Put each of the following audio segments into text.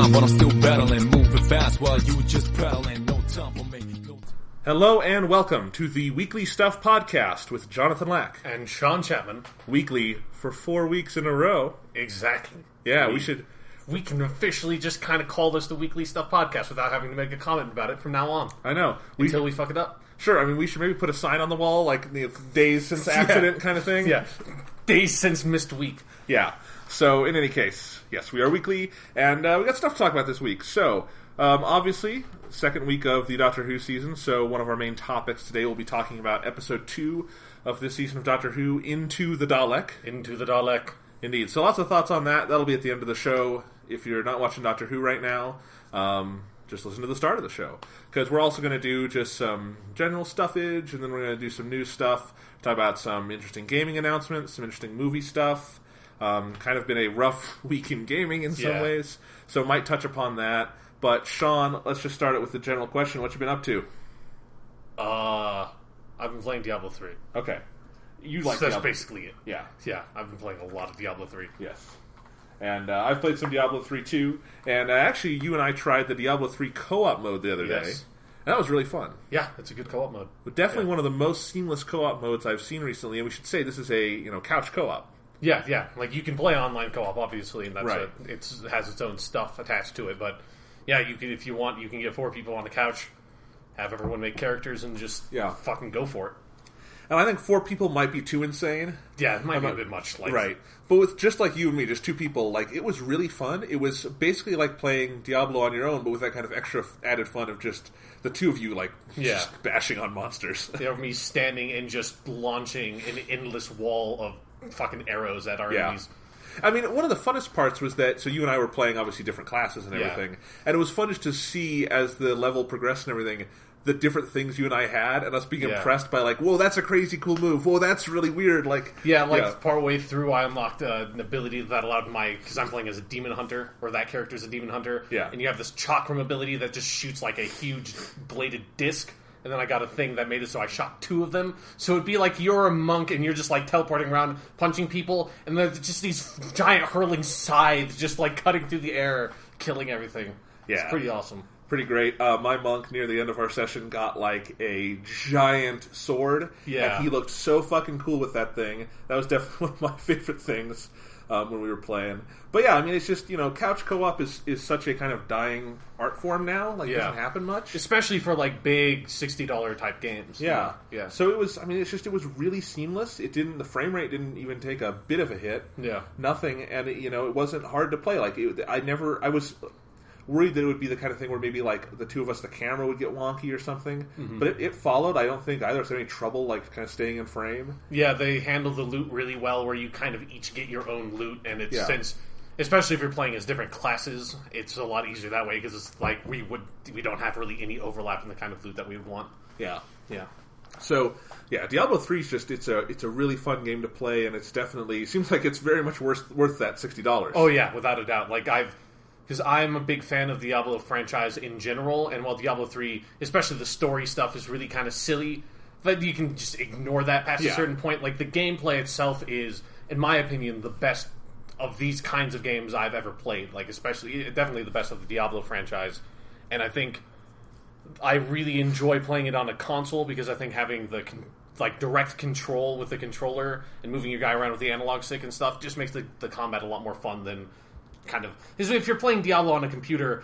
time, but I'm still battling, moving fast while you just pedaling. No time for me. Hello and welcome to the Weekly Stuff Podcast with Jonathan Lack. And Sean Chapman. Weekly for 4 weeks in a row. Exactly. Yeah, we can officially just kind of call this the Weekly Stuff Podcast without having to make a comment about it from now on. I know. Until we fuck it up. Sure, I mean, we should maybe put a sign on the wall, like, days since accident kind of thing. Yeah. Days since missed week. Yeah. So, in any case, yes, we are weekly, and we got stuff to talk about this week. So, obviously, second week of the Doctor Who season, so one of our main topics today will be talking about episode 2 of this season of Doctor Who, Into the Dalek. Into the Dalek. Indeed. So lots of thoughts on that. That'll be at the end of the show. If you're not watching Doctor Who right now, just listen to the start of the show. Because we're also going to do just some general stuffage, and then we're going to do some new stuff, talk about some interesting gaming announcements, some interesting movie stuff. Kind of been a rough week in gaming in some ways, so might touch upon that. But Sean, let's just start it with the general question. What you been up to? I've been playing Diablo 3. Okay. You like so that's Diablo. basically it. Yeah. Yeah, I've been playing a lot of Diablo 3. Yes. And I've played some Diablo 3 too. And actually, you and I tried the Diablo 3 co-op mode the other day. And that was really fun. Yeah, it's a good co-op mode. But definitely one of the most seamless co-op modes I've seen recently. And we should say this is a couch co-op. Yeah. Like, you can play online co-op, obviously, and that's right. It has its own stuff attached to it. But, yeah, you can, if you want, you can get 4 people on the couch, have everyone make characters, and just fucking go for it. And I think 4 people might be too insane. Yeah, it might be a bit much. Like, right. But with just like you and me, just 2 people, like, it was really fun. It was basically like playing Diablo on your own, but with that kind of extra added fun of just the 2 of you, like, just bashing on monsters. Me standing and just launching an endless wall of fucking arrows at our enemies. I mean, one of the funnest parts was that, so you and I were playing, obviously, different classes and everything, and it was fun just to see, as the level progressed and everything, the different things you and I had, and us being impressed by, like, whoa, that's a crazy cool move, whoa, that's really weird, like... Partway through, I unlocked an ability that allowed because I'm playing as a demon hunter, or that character's a demon hunter, and you have this chakram ability that just shoots, like, a huge bladed disc, and then I got a thing that made it so I shot 2 of them. So it'd be like you're a monk and you're just like teleporting around, punching people, and there's just these giant hurling scythes just like cutting through the air, killing everything. Yeah. It's pretty awesome. Pretty great. My monk, near the end of our session, got like a giant sword. Yeah. And he looked so fucking cool with that thing. That was definitely one of my favorite things when we were playing. But yeah, I mean, it's just, couch co-op is such a kind of dying art form now. Like, it doesn't happen much. Especially for, like, big $60 type games. Yeah. So it was, it was really seamless. The frame rate didn't even take a bit of a hit. Yeah. Nothing. And, it wasn't hard to play. Like, I was worried that it would be the kind of thing where maybe, like, the 2 of us, the camera would get wonky or something. Mm-hmm. But it followed. I don't think either of us had any trouble, like, kind of staying in frame. Yeah, they handle the loot really well, where you kind of each get your own loot, and it's since... Especially if you're playing as different classes, it's a lot easier that way, because it's like we don't have really any overlap in the kind of loot that we would want. Yeah. So, Diablo 3 is just, it's a really fun game to play, and it's definitely, seems like it's very much worth that $60. Oh yeah, without a doubt. Like, because I'm a big fan of the Diablo franchise in general, and while Diablo 3, especially the story stuff, is really kind of silly, but you can just ignore that past a certain point. Like, the gameplay itself is, in my opinion, the best of these kinds of games I've ever played. Like, definitely the best of the Diablo franchise. And I think I really enjoy playing it on a console, because I think having the direct control with the controller and moving your guy around with the analog stick and stuff just makes the combat a lot more fun than kind of... Because if you're playing Diablo on a computer,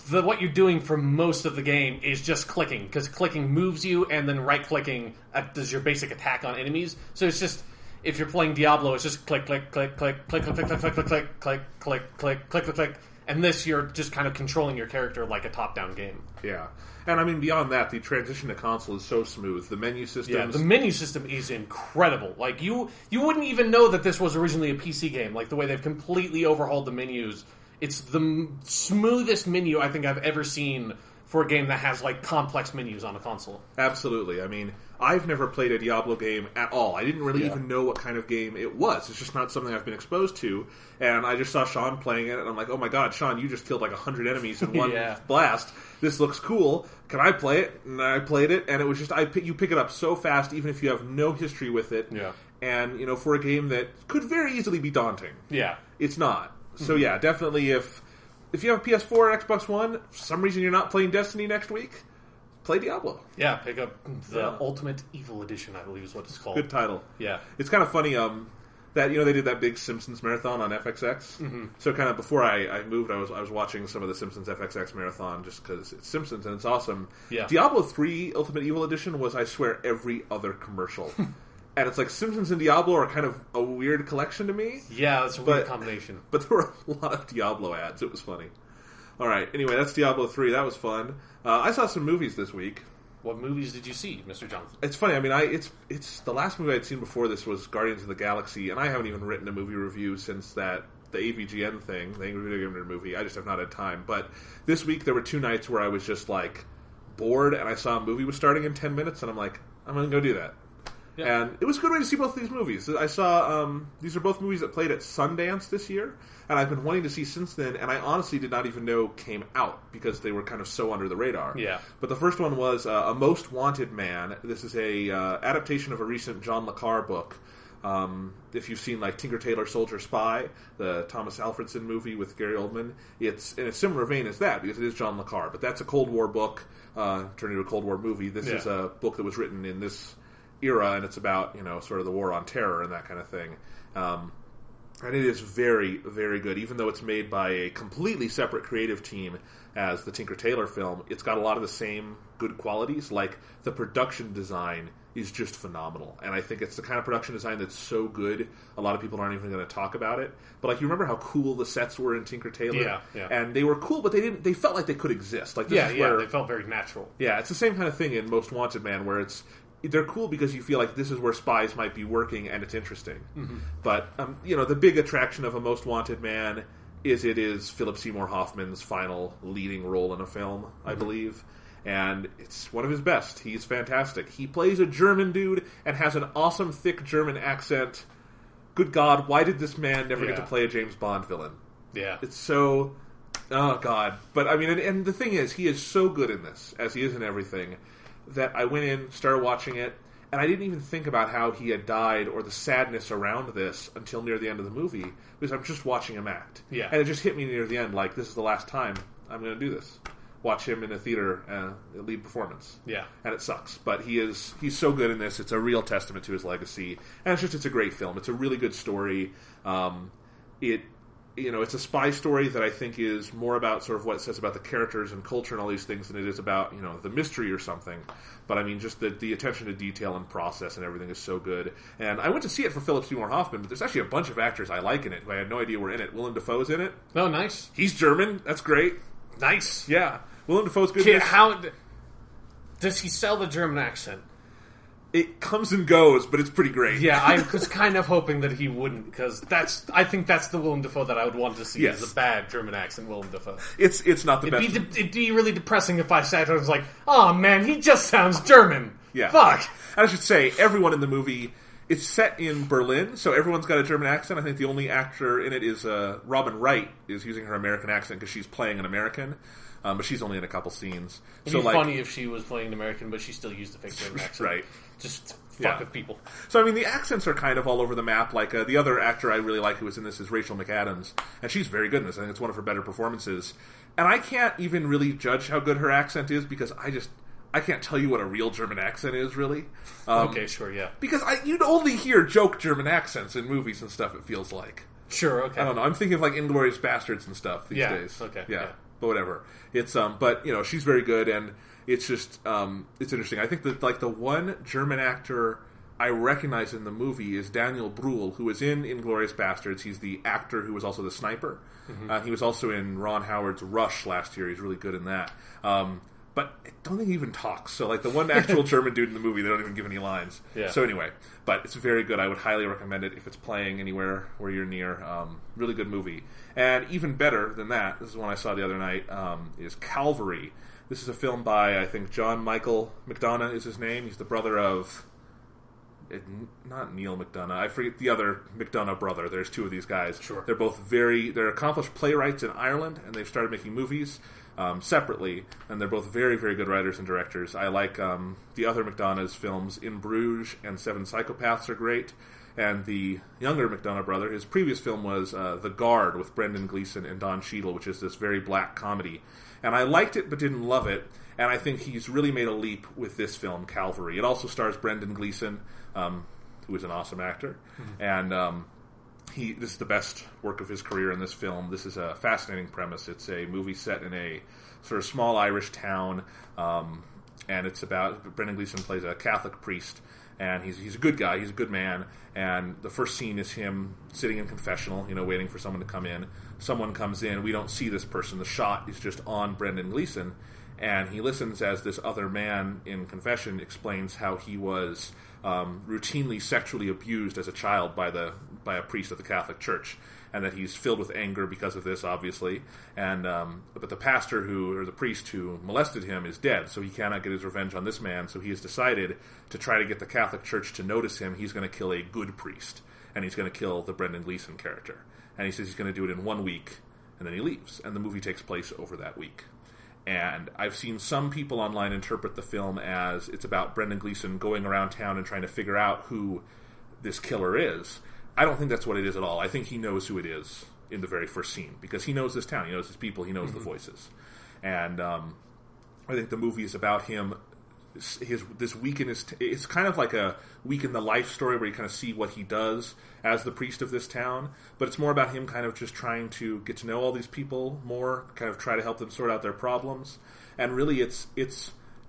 what you're doing for most of the game is just clicking, because clicking moves you, and then right-clicking does your basic attack on enemies. So it's just... If you're playing Diablo, it's just click, click, click, click, click, click, click, click, click, click, click, click, click, click, click, click. And this, you're just kind of controlling your character like a top-down game. Yeah. And I mean, beyond that, the transition to console is so smooth. The menu systems... Yeah, the menu system is incredible. Like, you wouldn't even know that this was originally a PC game. Like, the way they've completely overhauled the menus. It's the smoothest menu I think I've ever seen for a game that has, like, complex menus on a console. Absolutely. I mean, I've never played a Diablo game at all. I didn't really even know what kind of game it was. It's just not something I've been exposed to. And I just saw Sean playing it, and I'm like, oh my god, Sean, you just killed like 100 enemies in one blast. This looks cool. Can I play it? And I played it, and it was just, you pick it up so fast, even if you have no history with it. Yeah. And, for a game that could very easily be daunting. Yeah. It's not. So yeah, definitely if if you have a PS4 or Xbox One, for some reason you're not playing Destiny next week, play Diablo. Yeah, pick up the Ultimate Evil Edition, I believe is what it's called. Good title. Yeah. It's kind of funny that, they did that big Simpsons marathon on FXX. Mm-hmm. So kind of before I moved, I was watching some of the Simpsons FXX marathon just because it's Simpsons and it's awesome. Yeah. Diablo 3 Ultimate Evil Edition was, I swear, every other commercial. And it's like Simpsons and Diablo are kind of a weird collection to me. Yeah, it's a weird combination. But there were a lot of Diablo ads. It was funny. All right. Anyway, that's Diablo 3. That was fun. I saw some movies this week. What movies did you see, Mr. Jonathan? It's funny. I mean, it's the last movie I'd seen before this was Guardians of the Galaxy, and I haven't even written a movie review since the AVGN thing, the Angry Video Gamer movie. I just have not had time. But this week there were 2 nights where I was just like bored, and I saw a movie was starting in 10 minutes, and I'm like, I'm going to go do that. Yeah. And it was a good way to see both of these movies. I saw, these are both movies that played at Sundance this year, and I've been wanting to see since then, and I honestly did not even know came out, because they were kind of so under the radar. Yeah. But the first one was A Most Wanted Man. This is a adaptation of a recent John le Carre book. If you've seen, like, Tinker Tailor Soldier Spy, the Thomas Alfredson movie with Gary Oldman, it's in a similar vein as that, because it is John le Carre. But that's a Cold War book, turned into a Cold War movie. This is a book that was written in this era, and it's about, sort of the war on terror and that kind of thing. And it is very, very good. Even though it's made by a completely separate creative team as the Tinker Tailor film, it's got a lot of the same good qualities. Like, the production design is just phenomenal. And I think it's the kind of production design that's so good, a lot of people aren't even going to talk about it. But, like, you remember how cool the sets were in Tinker Tailor? Yeah. And they were cool, but they felt like they could exist. Like, this is where, they felt very natural. Yeah, it's the same kind of thing in Most Wanted Man, where they're cool because you feel like this is where spies might be working and it's interesting. Mm-hmm. But, the big attraction of A Most Wanted Man is it is Philip Seymour Hoffman's final leading role in a film, I believe. And it's one of his best. He's fantastic. He plays a German dude and has an awesome, thick German accent. Good God, why did this man never get to play a James Bond villain? Yeah. It's so... Oh, God. But, I mean, and the thing is, he is so good in this, as he is in everything, that I went in, started watching it, and I didn't even think about how he had died or the sadness around this until near the end of the movie, because I'm just watching him act. Yeah. And it just hit me near the end, like, this is the last time I'm going to do this. Watch him in a theater, lead performance. Yeah. And it sucks. But he's so good in this. It's a real testament to his legacy. And it's a great film. It's a really good story. It's a spy story that I think is more about sort of what it says about the characters and culture and all these things than it is about, the mystery or something. But I mean, just the attention to detail and process and everything is so good. And I went to see it for Philip Seymour Hoffman, but there's actually a bunch of actors I like in it who I had no idea were in it. Willem Dafoe's in it. Oh, nice. He's German. That's great. Nice. Yeah. Willem Dafoe's good in this. How does he sell the German accent? It comes and goes, but it's pretty great. Yeah, I was kind of hoping that he wouldn't, because I think that's the Willem Dafoe that I would want to see. Yes. Is a bad German accent Willem Dafoe. It's not the best. It'd be really depressing if I sat there and was like, oh man, he just sounds German. Yeah. Fuck. I should say, everyone in the movie, it's set in Berlin, so everyone's got a German accent. I think the only actor in it is Robin Wright is using her American accent because she's playing an American. But she's only in a couple scenes. It'd be funny if she was playing an American, but she still used the fake German accent. Right. Just fuck with people. So, I mean, the accents are kind of all over the map. Like, the other actor I really like who was in this is Rachel McAdams, and she's very good in this. I think it's one of her better performances. And I can't even really judge how good her accent is because I can't tell you what a real German accent is, really. Okay, sure, yeah. Because you'd only hear joke German accents in movies and stuff, it feels like. Sure, okay. I don't know. I'm thinking of, like, Inglourious Bastards and stuff these days. Okay. Yeah. But whatever. It's but she's very good, and it's just it's interesting. I think that like the one German actor I recognize in the movie is Daniel Bruhl, who was in Inglourious Bastards. He's the actor who was also the sniper. Mm-hmm. He was also in Ron Howard's Rush last year. He's really good in that. But I don't think he even talks. So like the one actual German dude in the movie, they don't even give any lines. Yeah. So anyway, but it's very good. I would highly recommend it if it's playing anywhere where you're near. Really good movie. And even better than that, this is one I saw the other night, is Calvary. This is a film by, I think, John Michael McDonough is his name. He's the brother of... not Neil McDonough. I forget the other McDonough brother. There's 2 of these guys. Sure. They're both they're accomplished playwrights in Ireland, and they've started making movies separately, and they're both very, very good writers and directors. I like the other McDonough's films. In Bruges and Seven Psychopaths are great. and the younger McDonough brother. His previous film was The Guard with Brendan Gleeson and Don Cheadle, which is this very black comedy. And I liked it but didn't love it, and I think he's really made a leap with this film, Calvary. It also stars Brendan Gleeson, who is an awesome actor, and this is the best work of his career in this film. This is a fascinating premise. It's a movie set in a sort of small Irish town, and it's about Brendan Gleeson plays a Catholic priest, and he's a good guy, he's a good man, and the first scene is him sitting in confessional, waiting for someone to come in. Someone comes in, we don't see this person, the shot is just on Brendan Gleeson, and he listens as this other man in confession explains how he was routinely sexually abused as a child by a priest of the Catholic Church, and that he's filled with anger because of this, obviously. And but the pastor or the priest who molested him is dead, so he cannot get his revenge on this man. So he has decided to try to get the Catholic Church to notice him. He's going to kill a good priest, and he's going to kill the Brendan Gleeson character. And he says he's going to do it in 1 week, and then he leaves. And the movie takes place over that week. And I've seen some people online interpret the film as it's about Brendan Gleeson going around town and trying to figure out who this killer is. I don't think that's what it is at all. I think he knows who it is in the very first scene, because he knows this town, he knows his people, he knows the voices. And I think the movie is about him, this week in his... It's kind of like a week in the life story where you kind of see what he does as the priest of this town, but it's more about him kind of just trying to get to know all these people more, kind of try to help them sort out their problems. And really it's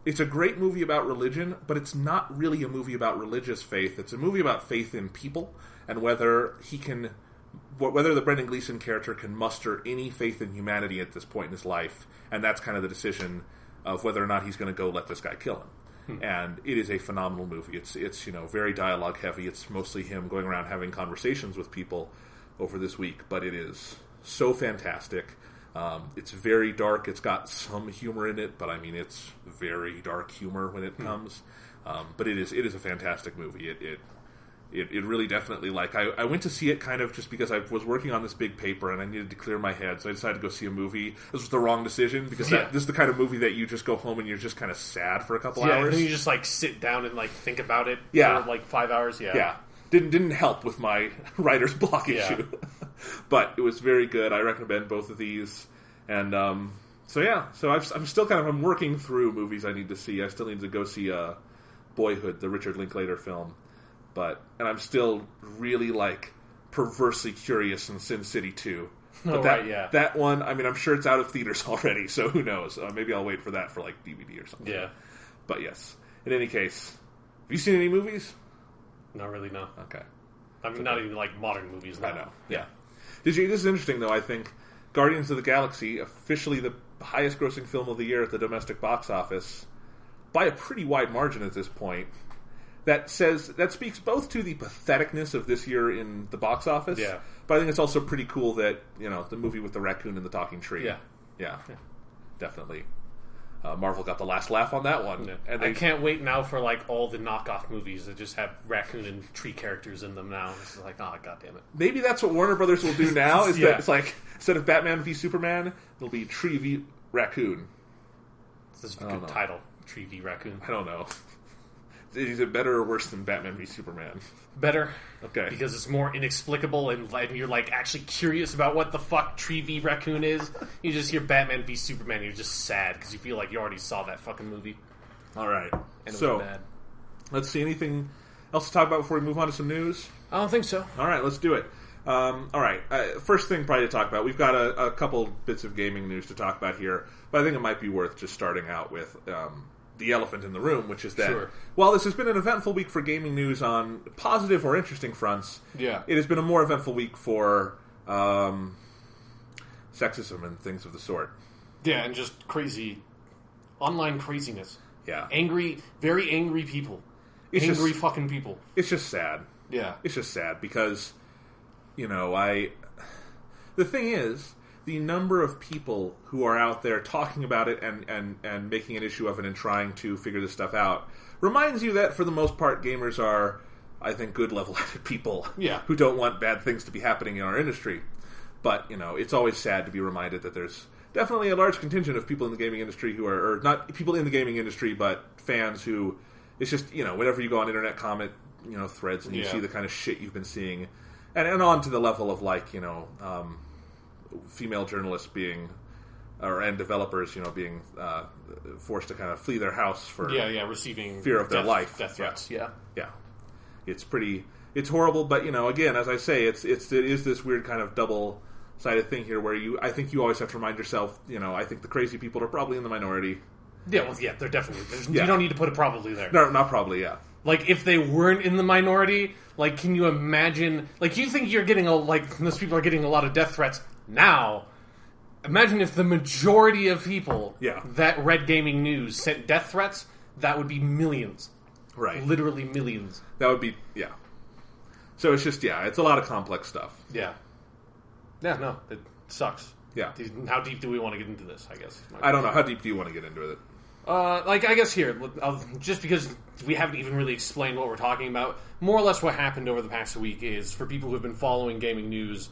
a great movie about religion, but it's not really a movie about religious faith. It's a movie about faith in people, and whether the Brendan Gleeson character can muster any faith in humanity at this point in his life, and that's kind of the decision of whether or not he's going to go let this guy kill him. And it is a phenomenal movie. It's very dialogue heavy. It's mostly him going around having conversations with people over this week, but it is so fantastic. It's very dark. It's got some humor in it, but I mean, it's very dark humor when it comes. But it is a fantastic movie. It really definitely, I went to see it kind of just because I was working on this big paper and I needed to clear my head, so I decided to go see a movie. This was the wrong decision, because this is the kind of movie that you just go home and you're just kind of sad for a couple hours. And then you just sit down and think about it for 5 hours. Yeah. Didn't help with my writer's block issue. But it was very good. I recommend both of these. And so I'm still I'm working through movies I need to see. I still need to go see Boyhood, the Richard Linklater film. And I'm still really perversely curious in Sin City 2. But that one, I mean, I'm sure it's out of theaters already, so who knows? Maybe I'll wait for that for DVD or something. Yeah. But yes. In any case, have you seen any movies? Not really, no. Okay. I mean, not even modern movies. No. I know. Yeah. This is interesting, though. I think Guardians of the Galaxy, officially the highest grossing film of the year at the domestic box office, by a pretty wide margin at this point. That speaks both to the patheticness of this year in the box office, but I think it's also pretty cool that, the movie with the raccoon and the talking tree. Yeah. Definitely. Marvel got the last laugh on that one. Yeah. And I can't wait now for all the knockoff movies that just have raccoon and tree characters in them now. It's god damn it. Maybe that's what Warner Brothers will do now, is that it's instead of Batman v Superman, it'll be Tree v Raccoon. This is a good title, Tree v Raccoon. I don't know. Is it better or worse than Batman v Superman? Better. Okay. Because it's more inexplicable, and you're actually curious about what the fuck Tree v Raccoon is. You just hear Batman v Superman, and you're just sad because you feel like you already saw that fucking movie. All right. And it was bad. Let's see, anything else to talk about before we move on to some news? I don't think so. All right, let's do it. All right. First thing probably to talk about, we've got a couple bits of gaming news to talk about here, but I think it might be worth just starting out with the elephant in the room, which is that while this has been an eventful week for gaming news on positive or interesting fronts, it has been a more eventful week for sexism and things of the sort. Yeah, and just crazy online craziness. Yeah. Very angry people. Fucking people. It's just sad. Yeah. It's just sad because, the thing is, the number of people who are out there talking about it and making an issue of it and trying to figure this stuff out reminds you that, for the most part, gamers are, I think, good level-headed people who don't want bad things to be happening in our industry. But, it's always sad to be reminded that there's definitely a large contingent of people in the gaming industry who are, or not people in the gaming industry, but fans who, it's just, whenever you go on internet threads, and you see the kind of shit you've been seeing, and on to the level of like female journalists being and developers being forced to kind of flee their house for receiving fear of their life, death threats. It's horrible, but again, as I say, it is this weird kind of double-sided thing here where I think you always have to remind yourself, I think the crazy people are probably in the minority. They're definitely. You don't need to put it probably there. No, not probably. Yeah. Like, if they weren't in the minority, like, can you imagine? Like, you think you're getting those people are getting a lot of death threats now. Imagine if the majority of people that read gaming news sent death threats. That would be millions. Right. Literally millions. That would be So it's just it's a lot of complex stuff. Yeah. Yeah. No, it sucks. Yeah. How deep do we want to get into this? I guess. I don't know. How deep do you want to get into it? I guess here, just because we haven't even really explained what we're talking about, more or less what happened over the past week is, for people who have been following gaming news,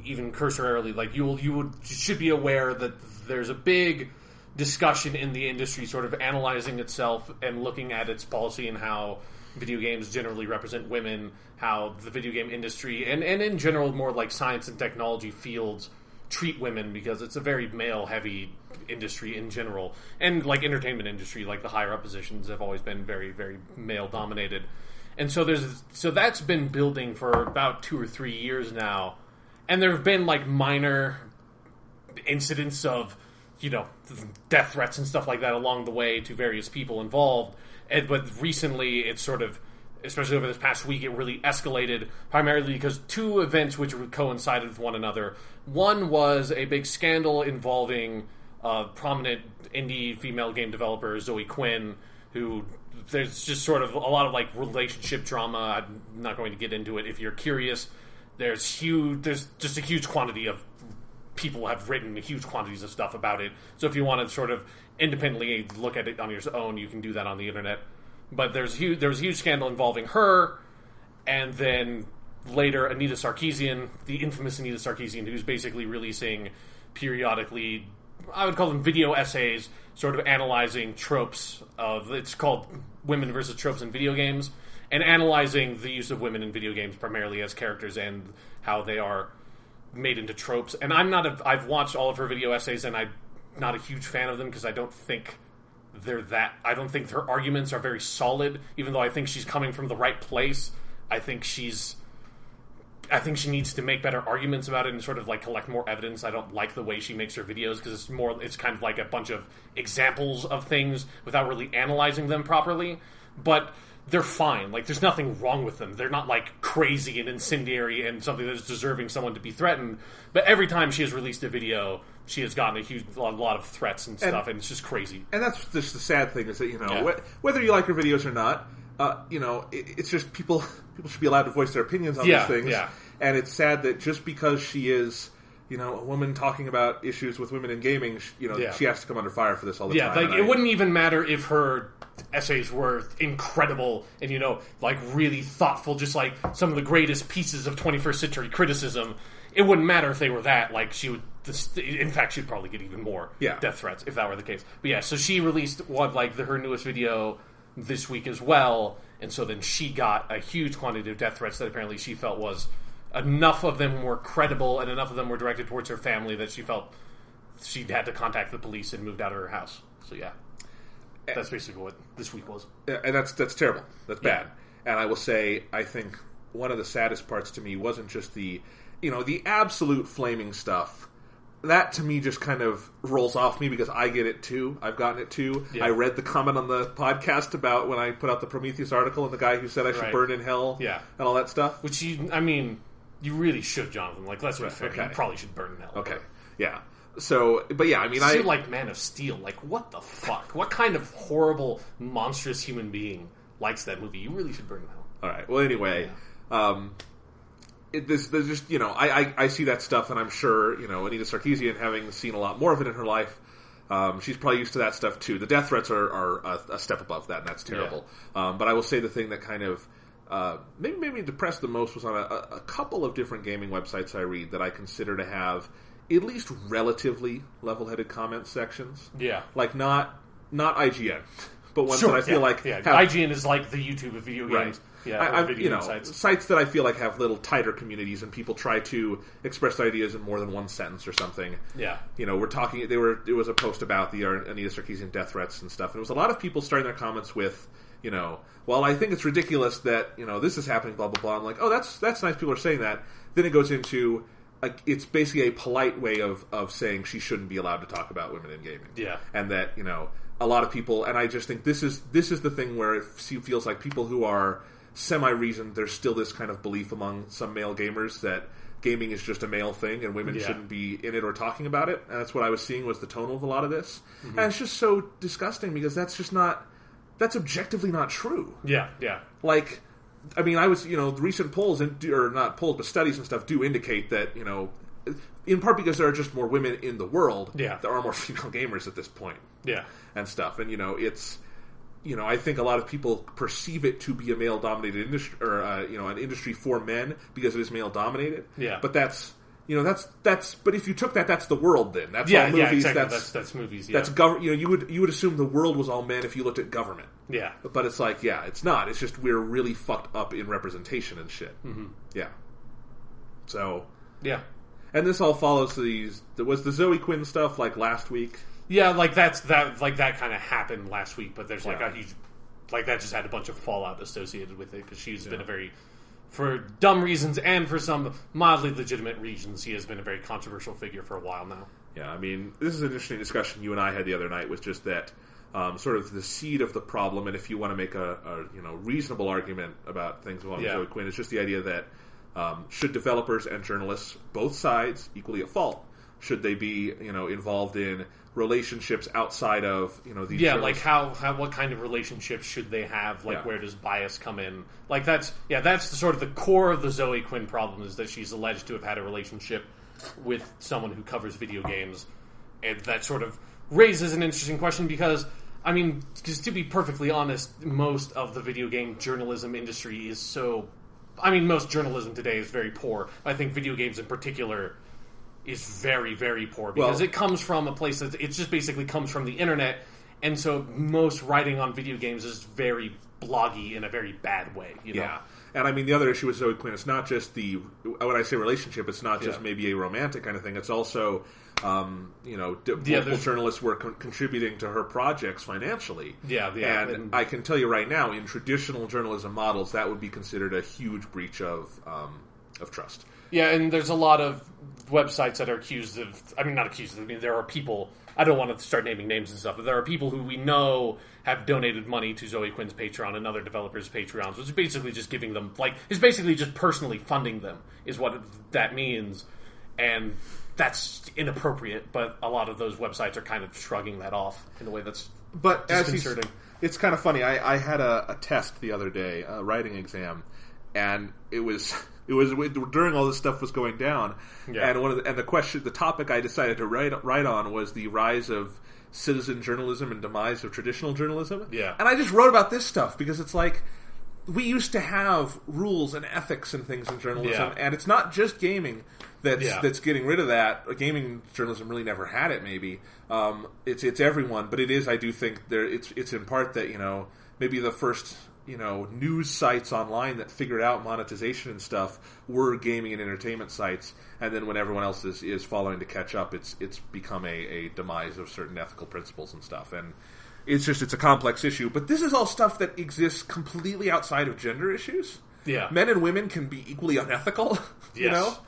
even cursorily, like you should be aware that there's a big discussion in the industry sort of analyzing itself and looking at its policy and how video games generally represent women, how the video game industry, and in general more like science and technology fields treat women, because it's a very male-heavy industry in general, and like entertainment industry, like the higher up positions have always been very, very male-dominated, and so that's been building for about 2 or 3 years now, and there have been like minor incidents of death threats and stuff like that along the way to various people involved, but recently it's sort of, especially over this past week, it really escalated, primarily because 2 events which coincided with one another. One was a big scandal involving prominent indie female game developer, Zoe Quinn, who there's just sort of a lot of like relationship drama. I'm not going to get into it. If you're curious, there's just a huge quantity of people have written huge quantities of stuff about it. So if you want to sort of independently look at it on your own, you can do that on the internet. But there was a huge scandal involving her, and then later Anita Sarkeesian, the infamous Anita Sarkeesian, who's basically releasing periodically, I would call them video essays, sort of analyzing tropes of, it's called Women versus Tropes in Video Games, and analyzing the use of women in video games primarily as characters and how they are made into tropes. And I've watched all of her video essays, and I'm not a huge fan of them because I don't think I don't think her arguments are very solid, even though I think she's coming from the right place. I think she needs to make better arguments about it and sort of like collect more evidence. I don't like the way she makes her videos because it's kind of like a bunch of examples of things without really analyzing them properly. But they're fine. Like, there's nothing wrong with them. They're not like crazy and incendiary and something that's deserving someone to be threatened. But every time she has released a video, she has gotten a lot of threats and stuff, and it's just crazy. And that's just the sad thing, is that whether you like her videos or not, it's just people should be allowed to voice their opinions on these things. Yeah. And it's sad that just because she is a woman talking about issues with women in gaming, she has to come under fire for this all the time. Yeah, like, it wouldn't even matter if her essays were incredible and, like, really thoughtful, just like some of the greatest pieces of 21st century criticism. It wouldn't matter if they were that. Like, she would, in fact, she'd probably get even more death threats if that were the case. But yeah, so she released her newest video this week as well, and so then she got a huge quantity of death threats that apparently she felt was enough of them were credible and enough of them were directed towards her family that she felt she had to contact the police and moved out of her house. So yeah, that's basically what this week was. And that's terrible. That's bad. And I will say, I think one of the saddest parts to me wasn't just the absolute flaming stuff. That, to me, just kind of rolls off me because I get it, too. I've gotten it, too. Yeah. I read the comment on the podcast about when I put out the Prometheus article and the guy who said I should burn in hell and all that stuff. Which, you really should, Jonathan. Like, let's be fair. Okay. You probably should burn in hell. Okay. Yeah. So, but yeah, you're like Man of Steel. Like, what the fuck? What kind of horrible, monstrous human being likes that movie? You really should burn in hell. All right. Well, anyway, there's just, I see that stuff, and I'm sure, Anita Sarkeesian, having seen a lot more of it in her life, she's probably used to that stuff too. The death threats are a step above that, and that's terrible. Yeah. But I will say the thing that kind of maybe made me depressed the most was on a couple of different gaming websites I read that I consider to have at least relatively level-headed comment sections. Yeah. Like, not IGN, but ones that I feel like have... IGN is like the YouTube of video games. Right. Video sites that I feel like have little tighter communities and people try to express their ideas in more than one sentence or something. Yeah. We're talking... It was a post about the Anita Sarkeesian death threats and stuff, and it was a lot of people starting their comments with, well, I think it's ridiculous that, this is happening, blah, blah, blah. I'm like, oh, that's nice people are saying that. Then it goes into... it's basically a polite way of saying she shouldn't be allowed to talk about women in gaming. Yeah. And that, a lot of people... And I just think this is the thing where it feels like people who are... semi-reasoned, there's still this kind of belief among some male gamers that gaming is just a male thing and women shouldn't be in it or talking about it. And that's what I was seeing was the tone of a lot of this. Mm-hmm. And it's just so disgusting because that's objectively not true. Yeah. Like, I mean, I was, the recent polls, or not polls, but studies and stuff do indicate that, in part because there are just more women in the world, there are more female gamers at this point. Yeah. And stuff. And, it's... I think a lot of people perceive it to be a male-dominated industry, or an industry for men because it is male-dominated. Yeah, but that's But if you took that, that's the world. Then that's all movies. Yeah, exactly. That's movies. Yeah. That's you would assume the world was all men if you looked at government. Yeah, but it's like it's not. It's just we're really fucked up in representation and shit. Mm-hmm. Yeah. So yeah, and this all follows these. Was the Zoe Quinn stuff like last week? Yeah, that kind of happened last week, but there's a huge, that just had a bunch of fallout associated with it because she's been a very, for dumb reasons and for some mildly legitimate reasons, she has been a very controversial figure for a while now. Yeah, I mean, this is an interesting discussion you and I had the other night, was just that sort of the seed of the problem, and if you want to make a reasonable argument about things along Zoe Quinn, it's just the idea that should developers and journalists, both sides, equally at fault? Should they be, involved in relationships outside of, these... Yeah, like what kind of relationships should they have? Like, where does bias come in? Like, that's the sort of the core of the Zoe Quinn problem, is that she's alleged to have had a relationship with someone who covers video games. And that sort of raises an interesting question because, I mean, because to be perfectly honest, most of the video game journalism industry is so... I mean, most journalism today is very poor. I think video games in particular... is very, very poor because it comes from a place that it just basically comes from the internet, and so most writing on video games is very bloggy in a very bad way. Yeah, and I mean the other issue with Zoe Quinn, it's not just when I say relationship, it's not just maybe a romantic kind of thing. It's also multiple journalists were contributing to her projects financially. And I can tell you right now, in traditional journalism models, that would be considered a huge breach of trust. Yeah, and there's a lot of websites that are accused of... I mean, not accused of... I mean, there are people... I don't want to start naming names and stuff, but there are people who we know have donated money to Zoe Quinn's Patreon and other developers' Patreons, which is basically just giving them... it's basically just personally funding them, is what that means. And that's inappropriate, but a lot of those websites are kind of shrugging that off in a way that's disconcerting. It's kind of funny. I had a test the other day, a writing exam, and it was during all this stuff was going down, and the topic I decided to write on was the rise of citizen journalism and demise of traditional journalism. Yeah, and I just wrote about this stuff because it's like we used to have rules and ethics and things in journalism, and it's not just gaming that's getting rid of that. Gaming journalism really never had it. Maybe it's everyone, but it is. I do think it's in part that maybe the first. News sites online that figured out monetization and stuff were gaming and entertainment sites, and then when everyone else is following to catch up, it's become a demise of certain ethical principles and stuff, and it's a complex issue. But this is all stuff that exists completely outside of gender issues. Yeah, men and women can be equally unethical. Yes.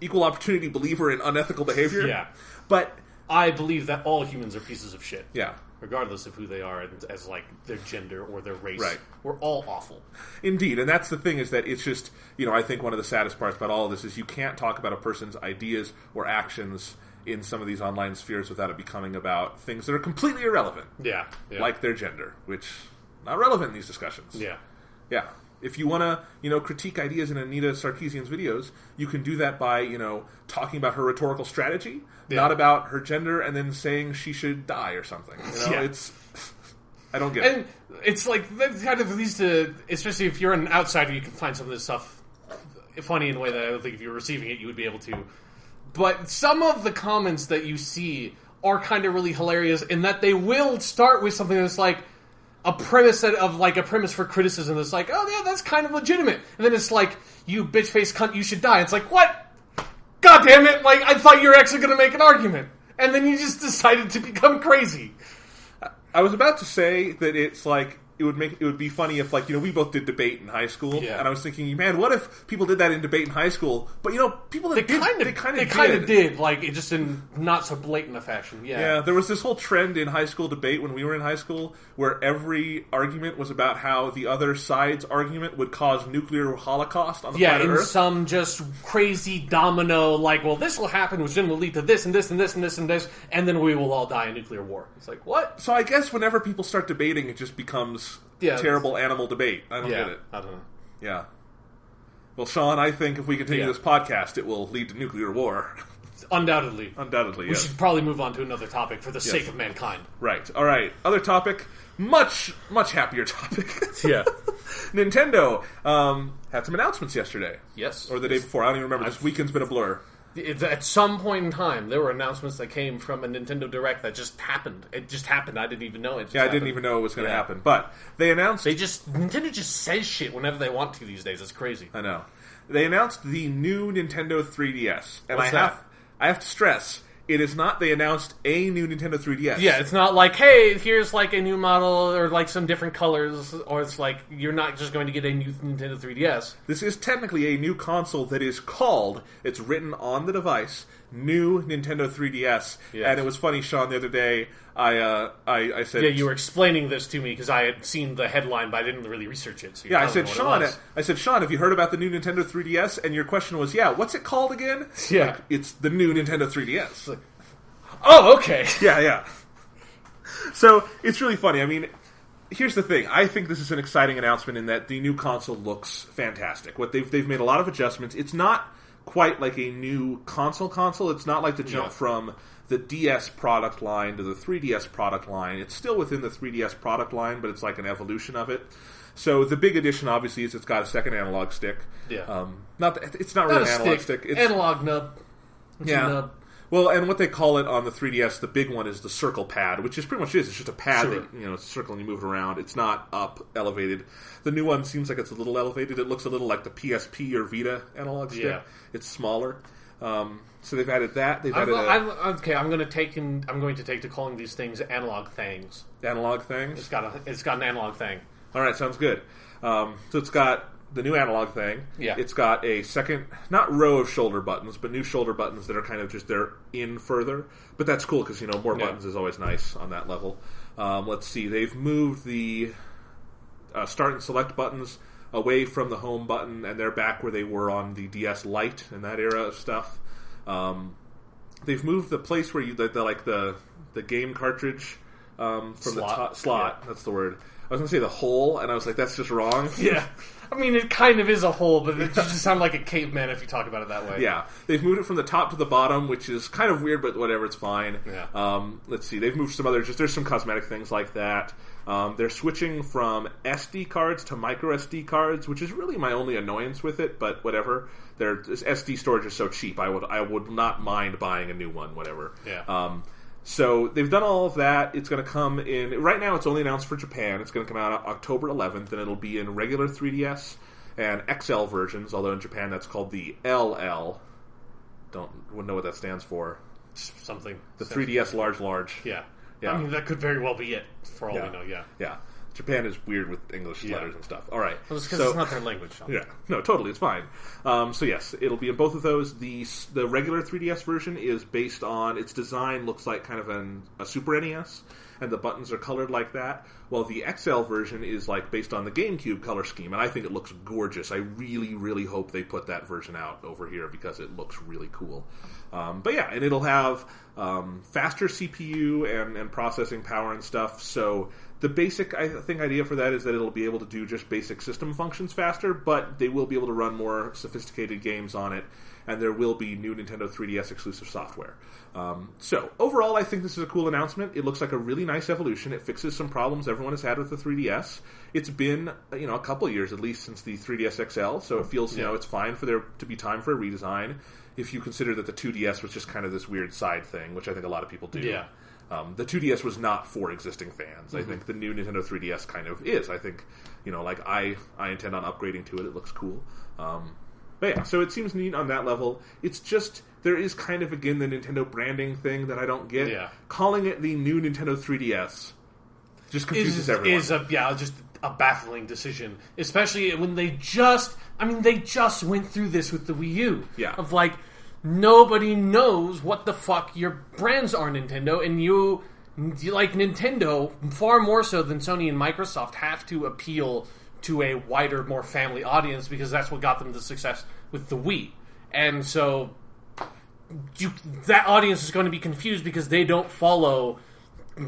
Equal opportunity believer in unethical behavior. Yeah, but I believe that all humans are pieces of shit. Yeah. Regardless of who they are as their gender or their race. Right. We're all awful. Indeed, and that's the thing, is that it's just, I think one of the saddest parts about all of this is you can't talk about a person's ideas or actions in some of these online spheres without it becoming about things that are completely irrelevant. Yeah. Like their gender, which not relevant in these discussions. Yeah. Yeah. If you want to, critique ideas in Anita Sarkeesian's videos, you can do that by, talking about her rhetorical strategy, not about her gender, and then saying she should die or something. It's... I don't get it. And it's like, that kind of leads to, especially if you're an outsider, you can find some of this stuff funny in a way that I don't think if you were receiving it, you would be able to. But some of the comments that you see are kind of really hilarious in that they will start with something that's like, a premise of like a premise for criticism that's like, oh yeah, that's kind of legitimate, and then it's like, you bitch face cunt, you should die. It's like, what? God damn it! Like, I thought you were actually going to make an argument, and then you just decided to become crazy. I was about to say that it's like it would be funny if, like, we both did debate in high school, and I was thinking, man, what if people did that in debate in high school? But people they kind of did, like, it just in not so blatant a fashion. Yeah, there was this whole trend in high school debate when we were in high school where every argument was about how the other side's argument would cause nuclear holocaust on the planet Earth. Some just crazy domino, like, well, this will happen, which then will lead to this and this and this and this and this, and then we will all die in nuclear war. It's like, what? So I guess whenever people start debating, it just becomes terrible animal debate. I don't get it. I don't know. Yeah. Well, Sean, I think if we continue this podcast, it will lead to nuclear war. Undoubtedly. Undoubtedly, We should probably move on to another topic for the sake of mankind. Right. All right. Other topic. Much happier topic. Yeah. Nintendo had some announcements yesterday. Yes. Or the day before. I don't even remember. This weekend's been a blur. At some point in time, there were announcements that came from a Nintendo Direct that just happened. It just happened. I didn't even know it. I didn't even know it was going to happen. But they announced... Nintendo just says shit whenever they want to these days. It's crazy. I know. They announced the new Nintendo 3DS. And What's that? I have to stress... It is not they announced a new Nintendo 3DS. Yeah, it's not like, hey, here's like a new model or like some different colors, or it's like you're not just going to get a new Nintendo 3DS. This is technically a new console that is called, it's written on the device, New Nintendo 3DS. Yes. And it was funny, Sean, the other day, I said... Yeah, you were explaining this to me because I had seen the headline, but I didn't really research it. So I said, Sean, have you heard about the new Nintendo 3DS? And your question was, what's it called again? Yeah. Like, it's the new Nintendo 3DS. Like, oh, okay. Yeah. So, it's really funny. I mean, here's the thing. I think this is an exciting announcement in that the new console looks fantastic. They've made a lot of adjustments. It's not quite like a new console. It's not like the jump from the DS product line to the 3DS product line. It's still within the 3DS product line, but it's like an evolution of it. So the big addition, obviously, is it's got a second analog stick. Yeah. It's not really an analog stick. It's analog nub. It's a nub. Well, and what they call it on the 3DS, the big one is the circle pad, which is pretty much it's just a pad that, it's a circle and you move it around. It's not up, elevated. The new one seems like it's a little elevated. It looks a little like the PSP or Vita analog stick. Yeah. It's smaller. So they've added that. I'm going to take to calling these things analog things. Analog things? It's got an analog thing. All right, sounds good. So it's got the new analog thing. Yeah. It's got a second, not row of shoulder buttons, but new shoulder buttons that are kind of just, they're in further. But that's cool because, more buttons is always nice on that level. Let's see. They've moved the start and select buttons away from the home button, and they're back where they were on the DS Lite and that era of stuff. They've moved the place where the game cartridge from slot. the top slot. Yeah. That's the word. I was going to say the hole, and I was like, that's just wrong. Yeah. I mean, it kind of is a hole, but it just sounds like a caveman if you talk about it that way. Yeah. They've moved it from the top to the bottom, which is kind of weird, but whatever, it's fine. Yeah. Let's see. They've moved some other... there's some cosmetic things like that. They're switching from SD cards to micro SD cards, which is really my only annoyance with it, but whatever. This SD storage is so cheap, I would not mind buying a new one, whatever. Yeah. So they've done all of that. It's going to come in... Right now, it's only announced for Japan. It's going to come out October 11th, and it'll be in regular 3DS and XL versions, although in Japan that's called the LL. Wouldn't know what that stands for. Something. The 3DS large. Yeah. I mean, that could very well be it, for all we know, Yeah. Japan is weird with English letters and stuff. All right. Well, it's because it's not their language. Yeah. No, totally. It's fine. So, yes, it'll be in both of those. The regular 3DS version is based on... Its design looks like kind of a Super NES, and the buttons are colored like that, while the XL version is based on the GameCube color scheme, and I think it looks gorgeous. I really, really hope they put that version out over here because it looks really cool. But yeah, and it'll have faster CPU and processing power and stuff, so... The basic, idea for that is that it'll be able to do just basic system functions faster, but they will be able to run more sophisticated games on it, and there will be new Nintendo 3DS exclusive software. So, overall, I think this is a cool announcement. It looks like a really nice evolution. It fixes some problems everyone has had with the 3DS. It's been, a couple of years at least since the 3DS XL, so it feels, it's fine for there to be time for a redesign, if you consider that the 2DS was just kind of this weird side thing, which I think a lot of people do. Yeah. The 2DS was not for existing fans. I think the new Nintendo 3DS kind of is. I think, I intend on upgrading to it. It looks cool. But yeah, so it seems neat on that level. It's just, there is kind of, again, the Nintendo branding thing that I don't get. Yeah. Calling it the new Nintendo 3DS just confuses everyone. Is just a baffling decision. Especially when they just went through this with the Wii U. Yeah. Of like, nobody knows what the fuck your brands are, Nintendo, and you like Nintendo, far more so than Sony and Microsoft, have to appeal to a wider, more family audience, because that's what got them the success with the Wii. And so that audience is going to be confused because they don't follow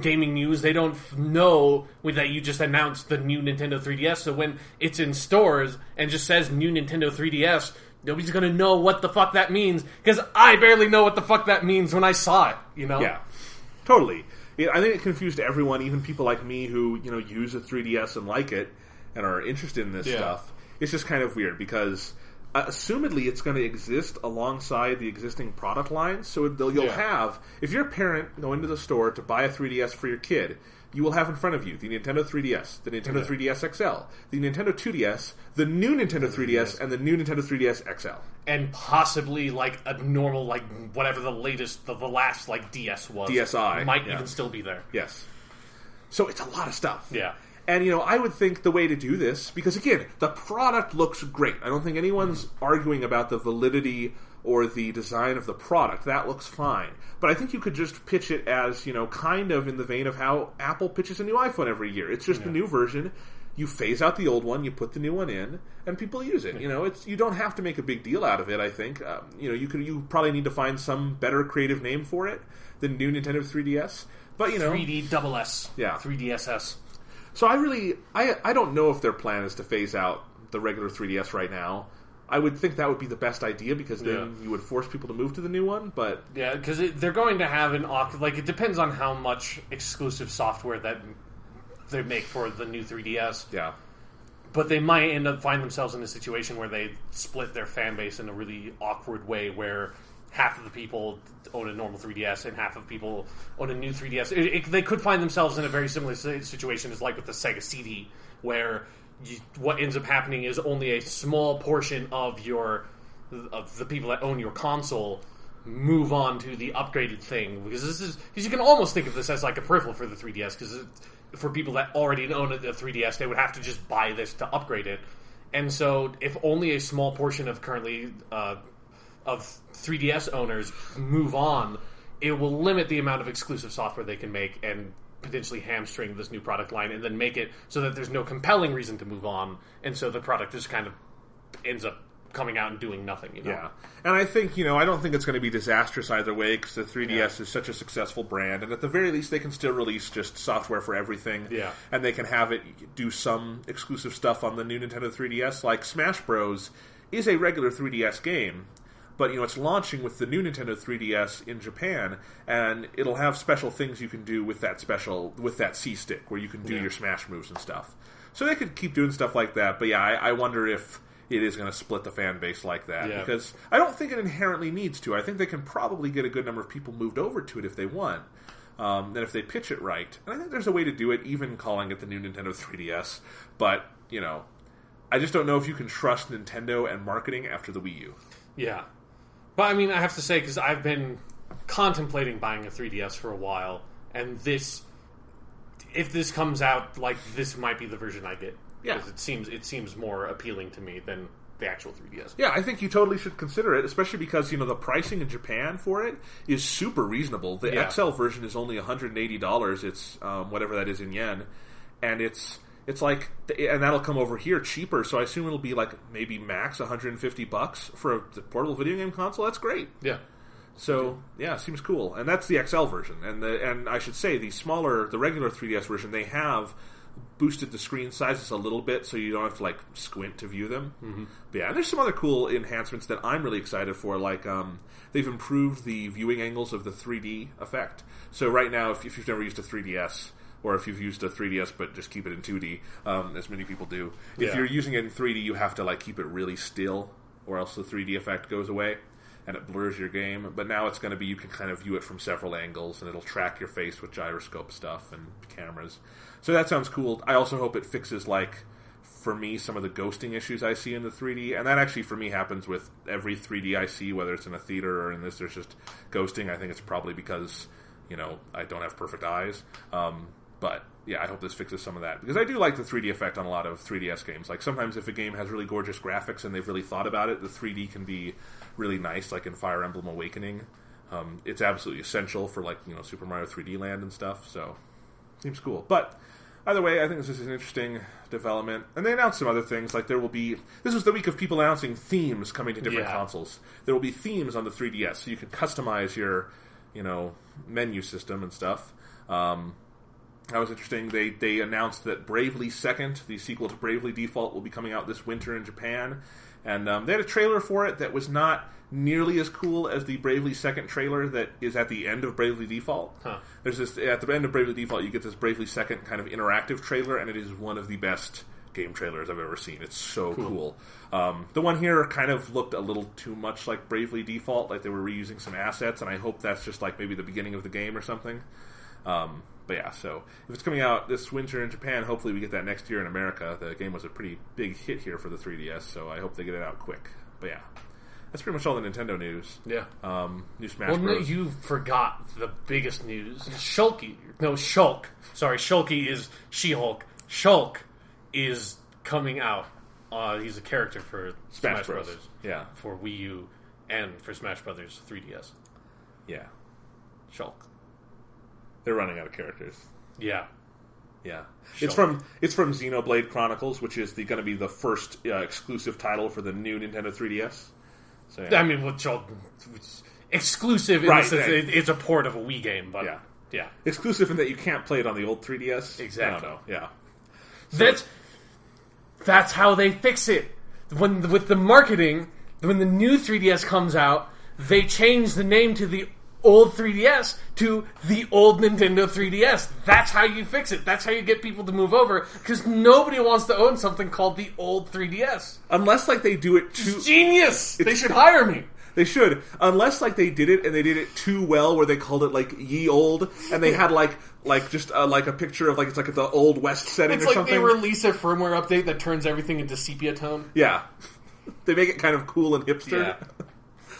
gaming news. They don't know that you just announced the new Nintendo 3DS. So when it's in stores and just says new Nintendo 3DS, nobody's going to know what the fuck that means, because I barely know what the fuck that means when I saw it, Yeah, totally. Yeah, I think it confused everyone, even people like me who, use a 3DS and like it and are interested in this stuff. It's just kind of weird because assumedly it's going to exist alongside the existing product lines. So you'll have, if you're a parent going to the store to buy a 3DS for your kid, you will have in front of you the Nintendo 3DS, the Nintendo 3DS XL, the Nintendo 2DS, the new Nintendo 3DS, and the new Nintendo 3DS XL. And possibly, like, a normal, like, whatever the latest, the last, like, DS was. DSi. Might even still be there. Yes. So it's a lot of stuff. Yeah. And, I would think the way to do this, because, again, the product looks great. I don't think anyone's arguing about the validity or the design of the product. That looks fine. But I think you could just pitch it as, kind of in the vein of how Apple pitches a new iPhone every year. It's just the new version. You phase out the old one, you put the new one in, and people use it. You don't have to make a big deal out of it, I think. You probably need to find some better creative name for it than new Nintendo 3DS. But, 3D double S. Yeah. 3DSS. So I don't know if their plan is to phase out the regular 3DS right now. I would think that would be the best idea, because then you would force people to move to the new one, but... Yeah, because they're going to have it depends on how much exclusive software that they make for the new 3DS. Yeah. But they might end up finding themselves in a situation where they split their fan base in a really awkward way, where half of the people own a normal 3DS and half of people own a new 3DS. They could find themselves in a very similar situation as like with the Sega CD, where what ends up happening is only a small portion of the people that own your console move on to the upgraded thing, because you can almost think of this as like a peripheral for the 3DS, because for people that already own a 3DS, they would have to just buy this to upgrade it. And so if only a small portion of currently of 3DS owners move on, it will limit the amount of exclusive software they can make and potentially hamstring this new product line, and then make it so that there's no compelling reason to move on, and so the product just kind of ends up coming out and doing nothing. Yeah, and I think I don't think it's going to be disastrous either way, because the 3DS is such a successful brand, and at the very least they can still release just software for everything. Yeah, and they can have it do some exclusive stuff on the new Nintendo 3DS, like Smash Bros. Is a regular 3DS game. But, it's launching with the new Nintendo 3DS in Japan, and it'll have special things you can do with that C-Stick, where you can do your Smash moves and stuff. So they could keep doing stuff like that, but I wonder if it is going to split the fan base like that, because I don't think it inherently needs to. I think they can probably get a good number of people moved over to it if they want, and if they pitch it right. And I think there's a way to do it, even calling it the new Nintendo 3DS, but, I just don't know if you can trust Nintendo and marketing after the Wii U. Yeah. But, I have to say, because I've been contemplating buying a 3DS for a while, and if this comes out, this might be the version I get. Yeah. Because it seems more appealing to me than the actual 3DS. Yeah, I think you totally should consider it, especially because, the pricing in Japan for it is super reasonable. The XL version is only $180. It's whatever that is in yen. And it's like, and that'll come over here cheaper, so I assume it'll be like maybe max $150 for a portable video game console. That's great. Yeah. So, yeah, seems cool. And that's the XL version. And I should say, the regular 3DS version, they have boosted the screen sizes a little bit, so you don't have to squint to view them. Mm-hmm. But yeah, and there's some other cool enhancements that I'm really excited for, they've improved the viewing angles of the 3D effect. So right now, if you've never used a 3DS, or if you've used a 3DS but just keep it in 2D, as many people do. If you're using it in 3D, you have to keep it really still, or else the 3D effect goes away. and it blurs your game. But now it's going to be you can kind of view it from several angles, and it'll track your face with gyroscope stuff and cameras. So that sounds cool. I also hope it fixes, like, for me, some of the ghosting issues I see in the 3D. And that actually, for me, happens with every 3D I see, whether it's in a theater or in this, there's just ghosting. I think it's probably because, I don't have perfect eyes. But, yeah, I hope this fixes some of that. Because I do like the 3D effect on a lot of 3DS games. Like, sometimes if a game has really gorgeous graphics and they've really thought about it, the 3D can be really nice, like in Fire Emblem Awakening. It's absolutely essential for, like, Super Mario 3D Land and stuff. So, seems cool. But either way, I think this is an interesting development. And they announced some other things, like there will be... This was the week of people announcing themes coming to different consoles. There will be themes on the 3DS, so you can customize your, menu system and stuff. That was interesting. They announced that Bravely Second, the sequel to Bravely Default, will be coming out this winter in Japan. And they had a trailer for it that was not nearly as cool as the Bravely Second trailer that is at the end of Bravely Default. Huh. There's this at the end of Bravely Default, you get this Bravely Second kind of interactive trailer, and it is one of the best game trailers I've ever seen. It's so cool. The one here kind of looked a little too much like Bravely Default, like they were reusing some assets, and I hope that's just like maybe the beginning of the game or something. But yeah, so if it's coming out this winter in Japan, hopefully we get that next year in America. The game was a pretty big hit here for the 3DS, so I hope they get it out quick. But yeah, that's pretty much all the Nintendo news. Yeah. New Smash Bros. No, you forgot the biggest news. Shulk. Sorry, Shulky is She-Hulk. Shulk is coming out. He's a character for Smash Brothers. Yeah. For Wii U and for Smash Brothers 3DS. Yeah. Shulk. They're running out of characters. Yeah. Yeah. Shulk. It's from Xenoblade Chronicles, which is going to be the first exclusive title for the new Nintendo 3DS. So, yeah. I mean, with Shulk, exclusive in the sense it's a port of a Wii game, but yeah. Exclusive in that you can't play it on the old 3DS. Exactly. Yeah. So, that's how they fix it. With the marketing, when the new 3DS comes out, they change the name to the old 3DS to the old Nintendo 3DS. That's how you fix it. That's how you get people to move over, because nobody wants to own something called the old 3DS. Unless, like, they do it too... Genius! They should hire me. They should. Unless, like, they did it, and they did it too well, where they called it, like, Ye Old, and they had, like just, like, a picture of, like, it's like the Old West setting or something. It's like they release a firmware update that turns everything into sepia tone. Yeah. They make it kind of cool and hipster. Yeah.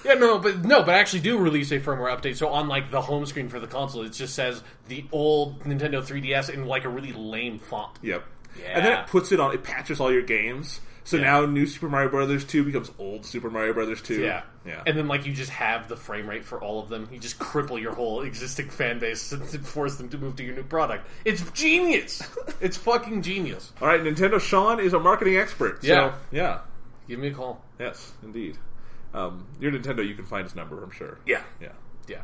But actually do release a firmware update. So on, like, the home screen for the console, it just says the old Nintendo 3DS in, like, a really lame font. Yep. Yeah. And then it patches all your games. So now New Super Mario Bros. 2 becomes Old Super Mario Bros. 2. Yeah. And then, like, you just have the frame rate for all of them. You just cripple your whole existing fan base and force them to move to your new product. It's genius! It's fucking genius. All right, Nintendo Sean is a marketing expert. So, yeah. Give me a call. Yes, indeed. Your Nintendo, you can find his number, I'm sure. Yeah.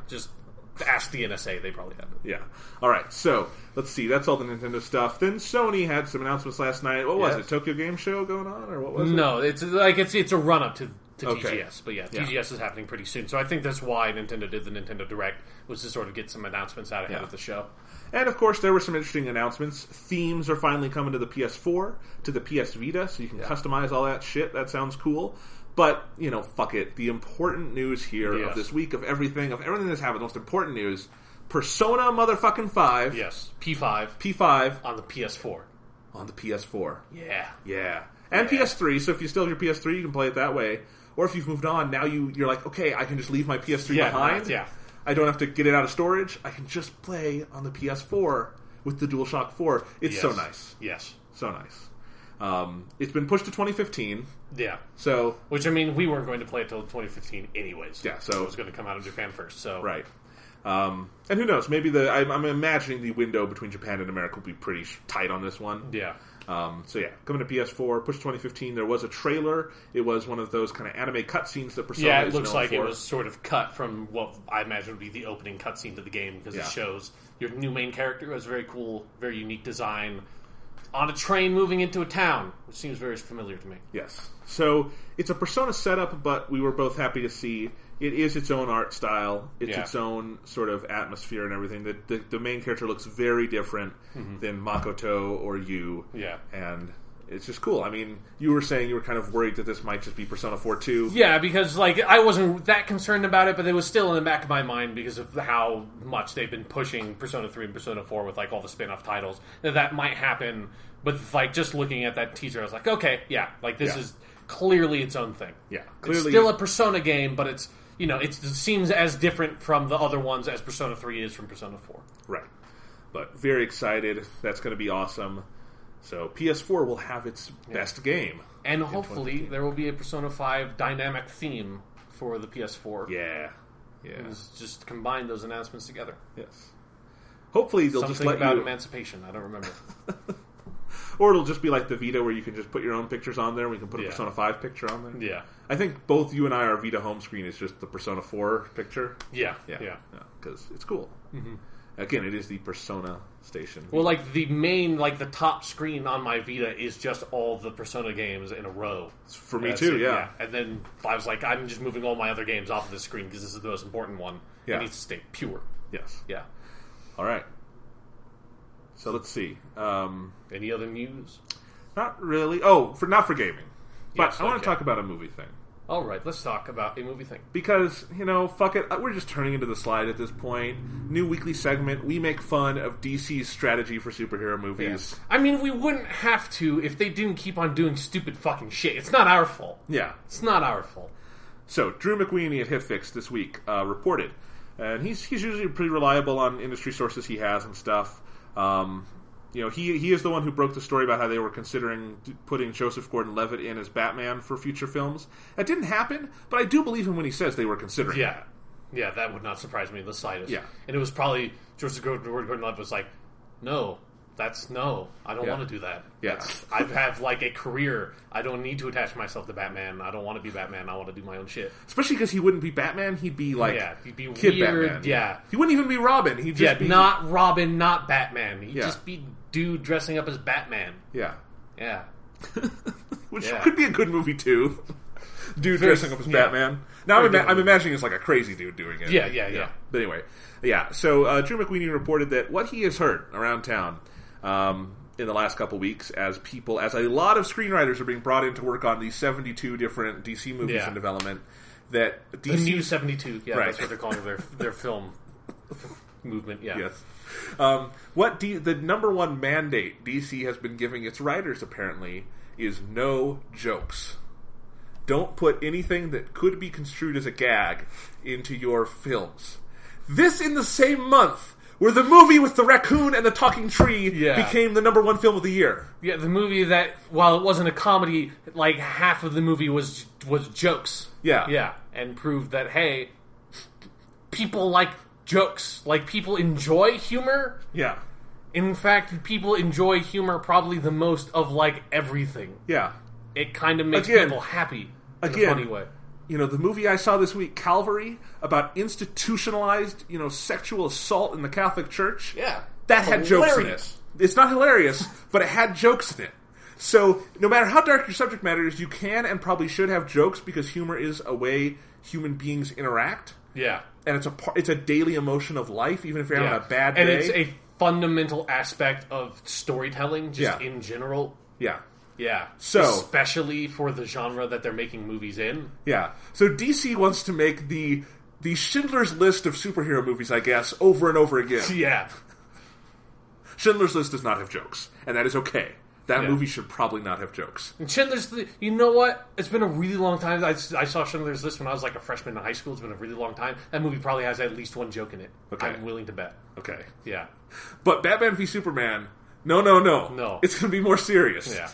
Just ask the NSA. They probably have it. Yeah. All right, so let's see. That's all the Nintendo stuff. Then Sony had some announcements last night. What was it? Tokyo Game Show going on, or what was it? No, it's a run up to TGS, but TGS is happening pretty soon. So I think that's why Nintendo did the Nintendo Direct, was to sort of get some announcements out ahead of the show. And of course, there were some interesting announcements. Themes are finally coming to the PS4, to the PS Vita, so you can customize all that shit. That sounds cool. But, fuck it. The important news here of this week, of everything that's happened, the most important news, Persona motherfucking 5. Yes, P5. P5. On the PS4. On the PS4. Yeah. And PS3, so if you still have your PS3, you can play it that way. Or if you've moved on, now you're like, okay, I can just leave my PS3 behind. Yeah. I don't have to get it out of storage. I can just play on the PS4 with the DualShock 4. It's so nice. Yes. So nice. It's been pushed to 2015. Yeah. So, which, I mean, we weren't going to play it till 2015 anyways. Yeah, so it was going to come out in Japan first. So right. And who knows? Maybe I'm imagining the window between Japan and America will be pretty tight on this one. Yeah. So yeah, coming to PS4, push 2015. There was a trailer. It was one of those kind of anime cutscenes that Persona. Yeah, it looks like it was sort of cut from what I imagine would be the opening cutscene to the game, because it shows your new main character who has very cool, very unique design on a train moving into a town, which seems very familiar to me. Yes. So it's a Persona setup, but we were both happy to see it is its own art style. It's its own sort of atmosphere and everything. The main character looks very different than Makoto or Yu. Yeah. And it's just cool. I mean, you were saying you were kind of worried that this might just be Persona 4 2. Yeah, because I wasn't that concerned about it, but it was still in the back of my mind because of how much they've been pushing Persona 3 and Persona 4 with all the spin-off titles. That might happen, but just looking at that teaser, I was like, okay, yeah, this is clearly its own thing. Yeah, clearly it's still a Persona game, but it's it seems as different from the other ones as Persona 3 is from Persona 4. Right. But very excited. That's going to be awesome. So PS4 will have its best game. And hopefully there will be a Persona 5 dynamic theme for the PS4. Yeah. And just combine those announcements together. Yes. Hopefully they'll Something just let about you... emancipation. I don't remember. Or it'll just be like the Vita where you can just put your own pictures on there. We can put a Persona 5 picture on there. Yeah. I think both you and I, our Vita home screen is just the Persona 4 picture. Yeah. Because it's cool. Mm-hmm. Again, it is the Persona station. Well, the main, the top screen on my Vita is just all the Persona games in a row. For me too, yeah. And then I was like, I'm just moving all my other games off of this screen because this is the most important one. Yeah. It needs to stay pure. Yes. Yeah. All right. So let's see. Any other news? Not really. Oh, not for gaming. But Yes, I want to okay. talk about a movie thing. All right, let's talk about a movie thing. Because, fuck it. We're just turning into the slide at this point. New weekly segment. We make fun of DC's strategy for superhero movies. Yeah. I mean, we wouldn't have to if they didn't keep on doing stupid fucking shit. It's not our fault. Yeah. It's not our fault. So, Drew McWeeny at HitFix this week reported. And he's usually pretty reliable on industry sources he has and stuff. He is the one who broke the story about how they were considering putting Joseph Gordon-Levitt in as Batman for future films. That didn't happen, but I do believe him when he says they were considering it. Yeah, that would not surprise me in the slightest. Yeah. And it was probably Joseph Gordon-Levitt was like, no, I don't want to do that. Yeah. I have a career. I don't need to attach myself to Batman. I don't want to be Batman. I want to do my own shit. Especially because he wouldn't be Batman. He'd be he'd be Kid weird. Batman. Yeah. He wouldn't even be Robin. He'd just be... not Robin, not Batman. He'd Yeah. just be dude dressing up as Batman. Yeah. Yeah. Which could be a good movie, too. Dude dressing up as yeah. Batman. Now, I'm imagining it's like a crazy dude doing it. Yeah. But anyway. Yeah, so Drew McWeeny reported that what he has heard around town in the last couple weeks as a lot of screenwriters are being brought in to work on these 72 different DC movies in development, that DC... The new 72, right. That's what they're calling their film movement, Yes. The number one mandate DC has been giving its writers, apparently, is no jokes. Don't put anything that could be construed as a gag into your films. This in the same month where the movie with the raccoon and the talking tree became the number one film of the year. Yeah, the movie that, while it wasn't a comedy, half of the movie was jokes. Yeah. Yeah, and proved that, hey, people like jokes. People enjoy humor. Yeah. In fact, people enjoy humor probably the most of, everything. Yeah. It kind of makes people happy in a funny way. The movie I saw this week, Calvary, about institutionalized, sexual assault in the Catholic Church. Yeah. That had jokes in it. It's not hilarious, but it had jokes in it. So, no matter how dark your subject matter is, you can and probably should have jokes because humor is a way human beings interact. Yeah. And it's a daily emotion of life, even if you're having a bad day. And it's a fundamental aspect of storytelling, just in general. Yeah. Yeah. So, especially for the genre that they're making movies in. Yeah. So DC wants to make the Schindler's List of superhero movies, I guess, over and over again. Yeah. Schindler's List does not have jokes, and that is okay. That movie should probably not have jokes. And Schindler's List, you know what? It's been a really long time. I saw Schindler's List when I was a freshman in high school. It's been a really long time. That movie probably has at least one joke in it. Okay. I'm willing to bet. Okay. Yeah. But Batman v Superman, no. It's going to be more serious. Yeah.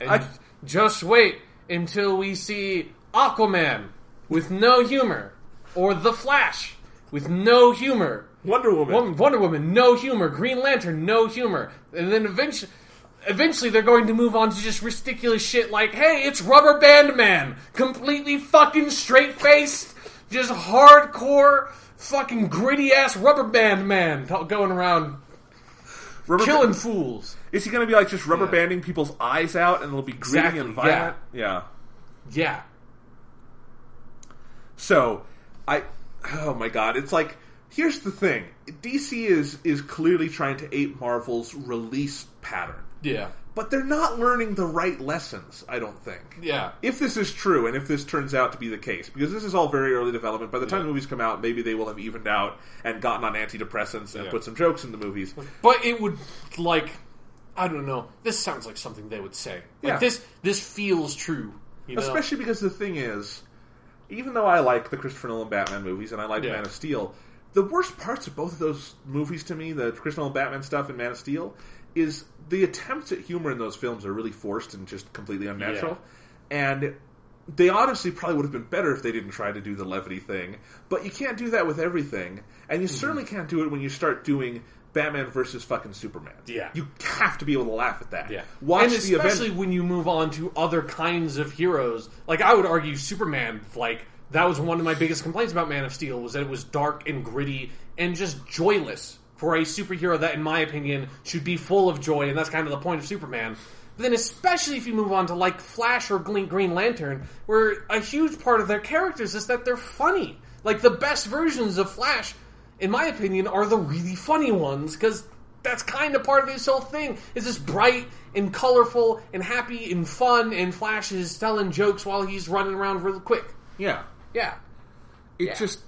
And just wait until we see Aquaman with no humor, or The Flash with no humor, Wonder Woman, no humor, Green Lantern, no humor, and then eventually they're going to move on to just ridiculous shit like, hey, it's Rubber Band Man, completely fucking straight-faced, just hardcore, fucking gritty-ass Rubber Band Man going around killing fools. Is he going to be just rubber banding people's eyes out and it'll be gritty and violent? Yeah. So, oh my god, it's here's the thing. DC is clearly trying to ape Marvel's release pattern. Yeah. But they're not learning the right lessons, I don't think. Yeah. If this is true, and if this turns out to be the case, because this is all very early development, by the time the movies come out, maybe they will have evened out and gotten on antidepressants and put some jokes in the movies. But it would, like, I don't know. This sounds like something they would say. Like, this feels true. You know? Especially because the thing is, even though I like the Christopher Nolan Batman movies, and I like Man of Steel, the worst parts of both of those movies to me, the Christopher Nolan Batman stuff and Man of Steel, is the attempts at humor in those films are really forced and just completely unnatural. Yeah. And they honestly probably would have been better if they didn't try to do the levity thing. But you can't do that with everything. And you certainly can't do it when you start doing Batman versus fucking Superman. Yeah. You have to be able to laugh at that. Yeah. Watch and the especially event. when you move on to other kinds of heroes. Like, I would argue Superman, like, that was one of my biggest complaints about Man of Steel, was that it was dark and gritty and just joyless for a superhero that, in my opinion, should be full of joy, and that's kind of the point of Superman. But then especially if you move on to, like, Flash or Green Lantern, where a huge part of their characters is that they're funny. Like, the best versions of Flash, in my opinion, are the really funny ones, because that's kind of part of this whole thing. It's just bright and colorful and happy and fun, and Flash is telling jokes while he's running around really quick. Yeah. Yeah. Just...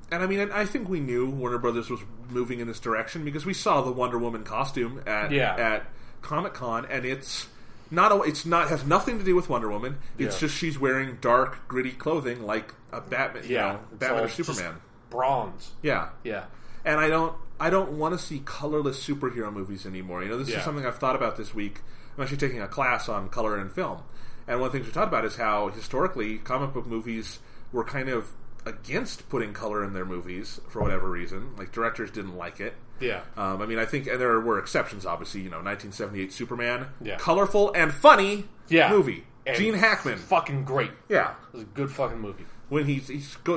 And I mean, I think we knew Warner Brothers was moving in this direction because we saw the Wonder Woman costume at Comic-Con, and has nothing to do with Wonder Woman. It's just she's wearing dark, gritty clothing like a Batman, Batman or Superman. Bronze. Yeah. Yeah. And I don't want to see colorless superhero movies anymore. You know, this is something I've thought about this week. I'm actually taking a class on color and film. And one of the things we talked about is how historically comic book movies were kind of against putting color in their movies for whatever reason. Like, directors didn't like it. Yeah. I mean, I think, and there were exceptions, obviously. You know, 1978 Superman, colorful and funny movie. And Gene Hackman, fucking great. Yeah, it was a good fucking movie. When he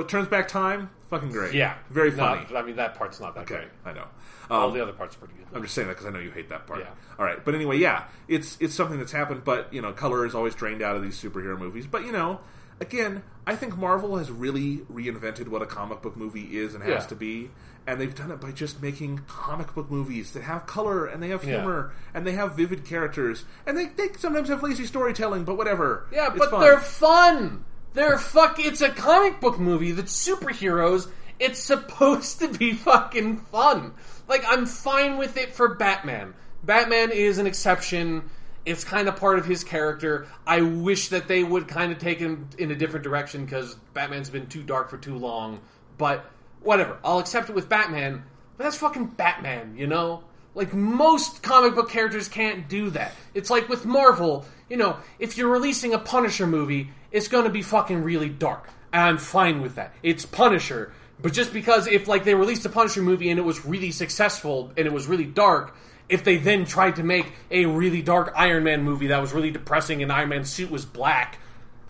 turns back time, fucking great. Yeah, very funny. I mean, that part's not that great. I know. All the other parts are pretty good. I'm just saying that because I know you hate that part. Yeah. All right, but anyway, it's something that's happened. But you know, color is always drained out of these superhero movies. But you know. Again, I think Marvel has really reinvented what a comic book movie is and has to be, and they've done it by just making comic book movies that have color, and they have humor, and they have vivid characters, and they sometimes have lazy storytelling, but whatever. Yeah, but they're fun! It's a comic book movie that's superheroes. It's supposed to be fucking fun. Like, I'm fine with it for Batman. Batman is an exception. It's kind of part of his character. I wish that they would kind of take him in a different direction because Batman's been too dark for too long. But whatever. I'll accept it with Batman. But that's fucking Batman, you know? Like, most comic book characters can't do that. It's like with Marvel, you know, if you're releasing a Punisher movie, it's going to be fucking really dark. And I'm fine with that. It's Punisher. But just because if, like, they released a Punisher movie and it was really successful and it was really dark... If they then tried to make a really dark Iron Man movie that was really depressing and Iron Man's suit was black,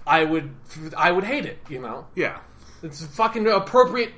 I would hate it, you know? Yeah. It's fucking appropriate,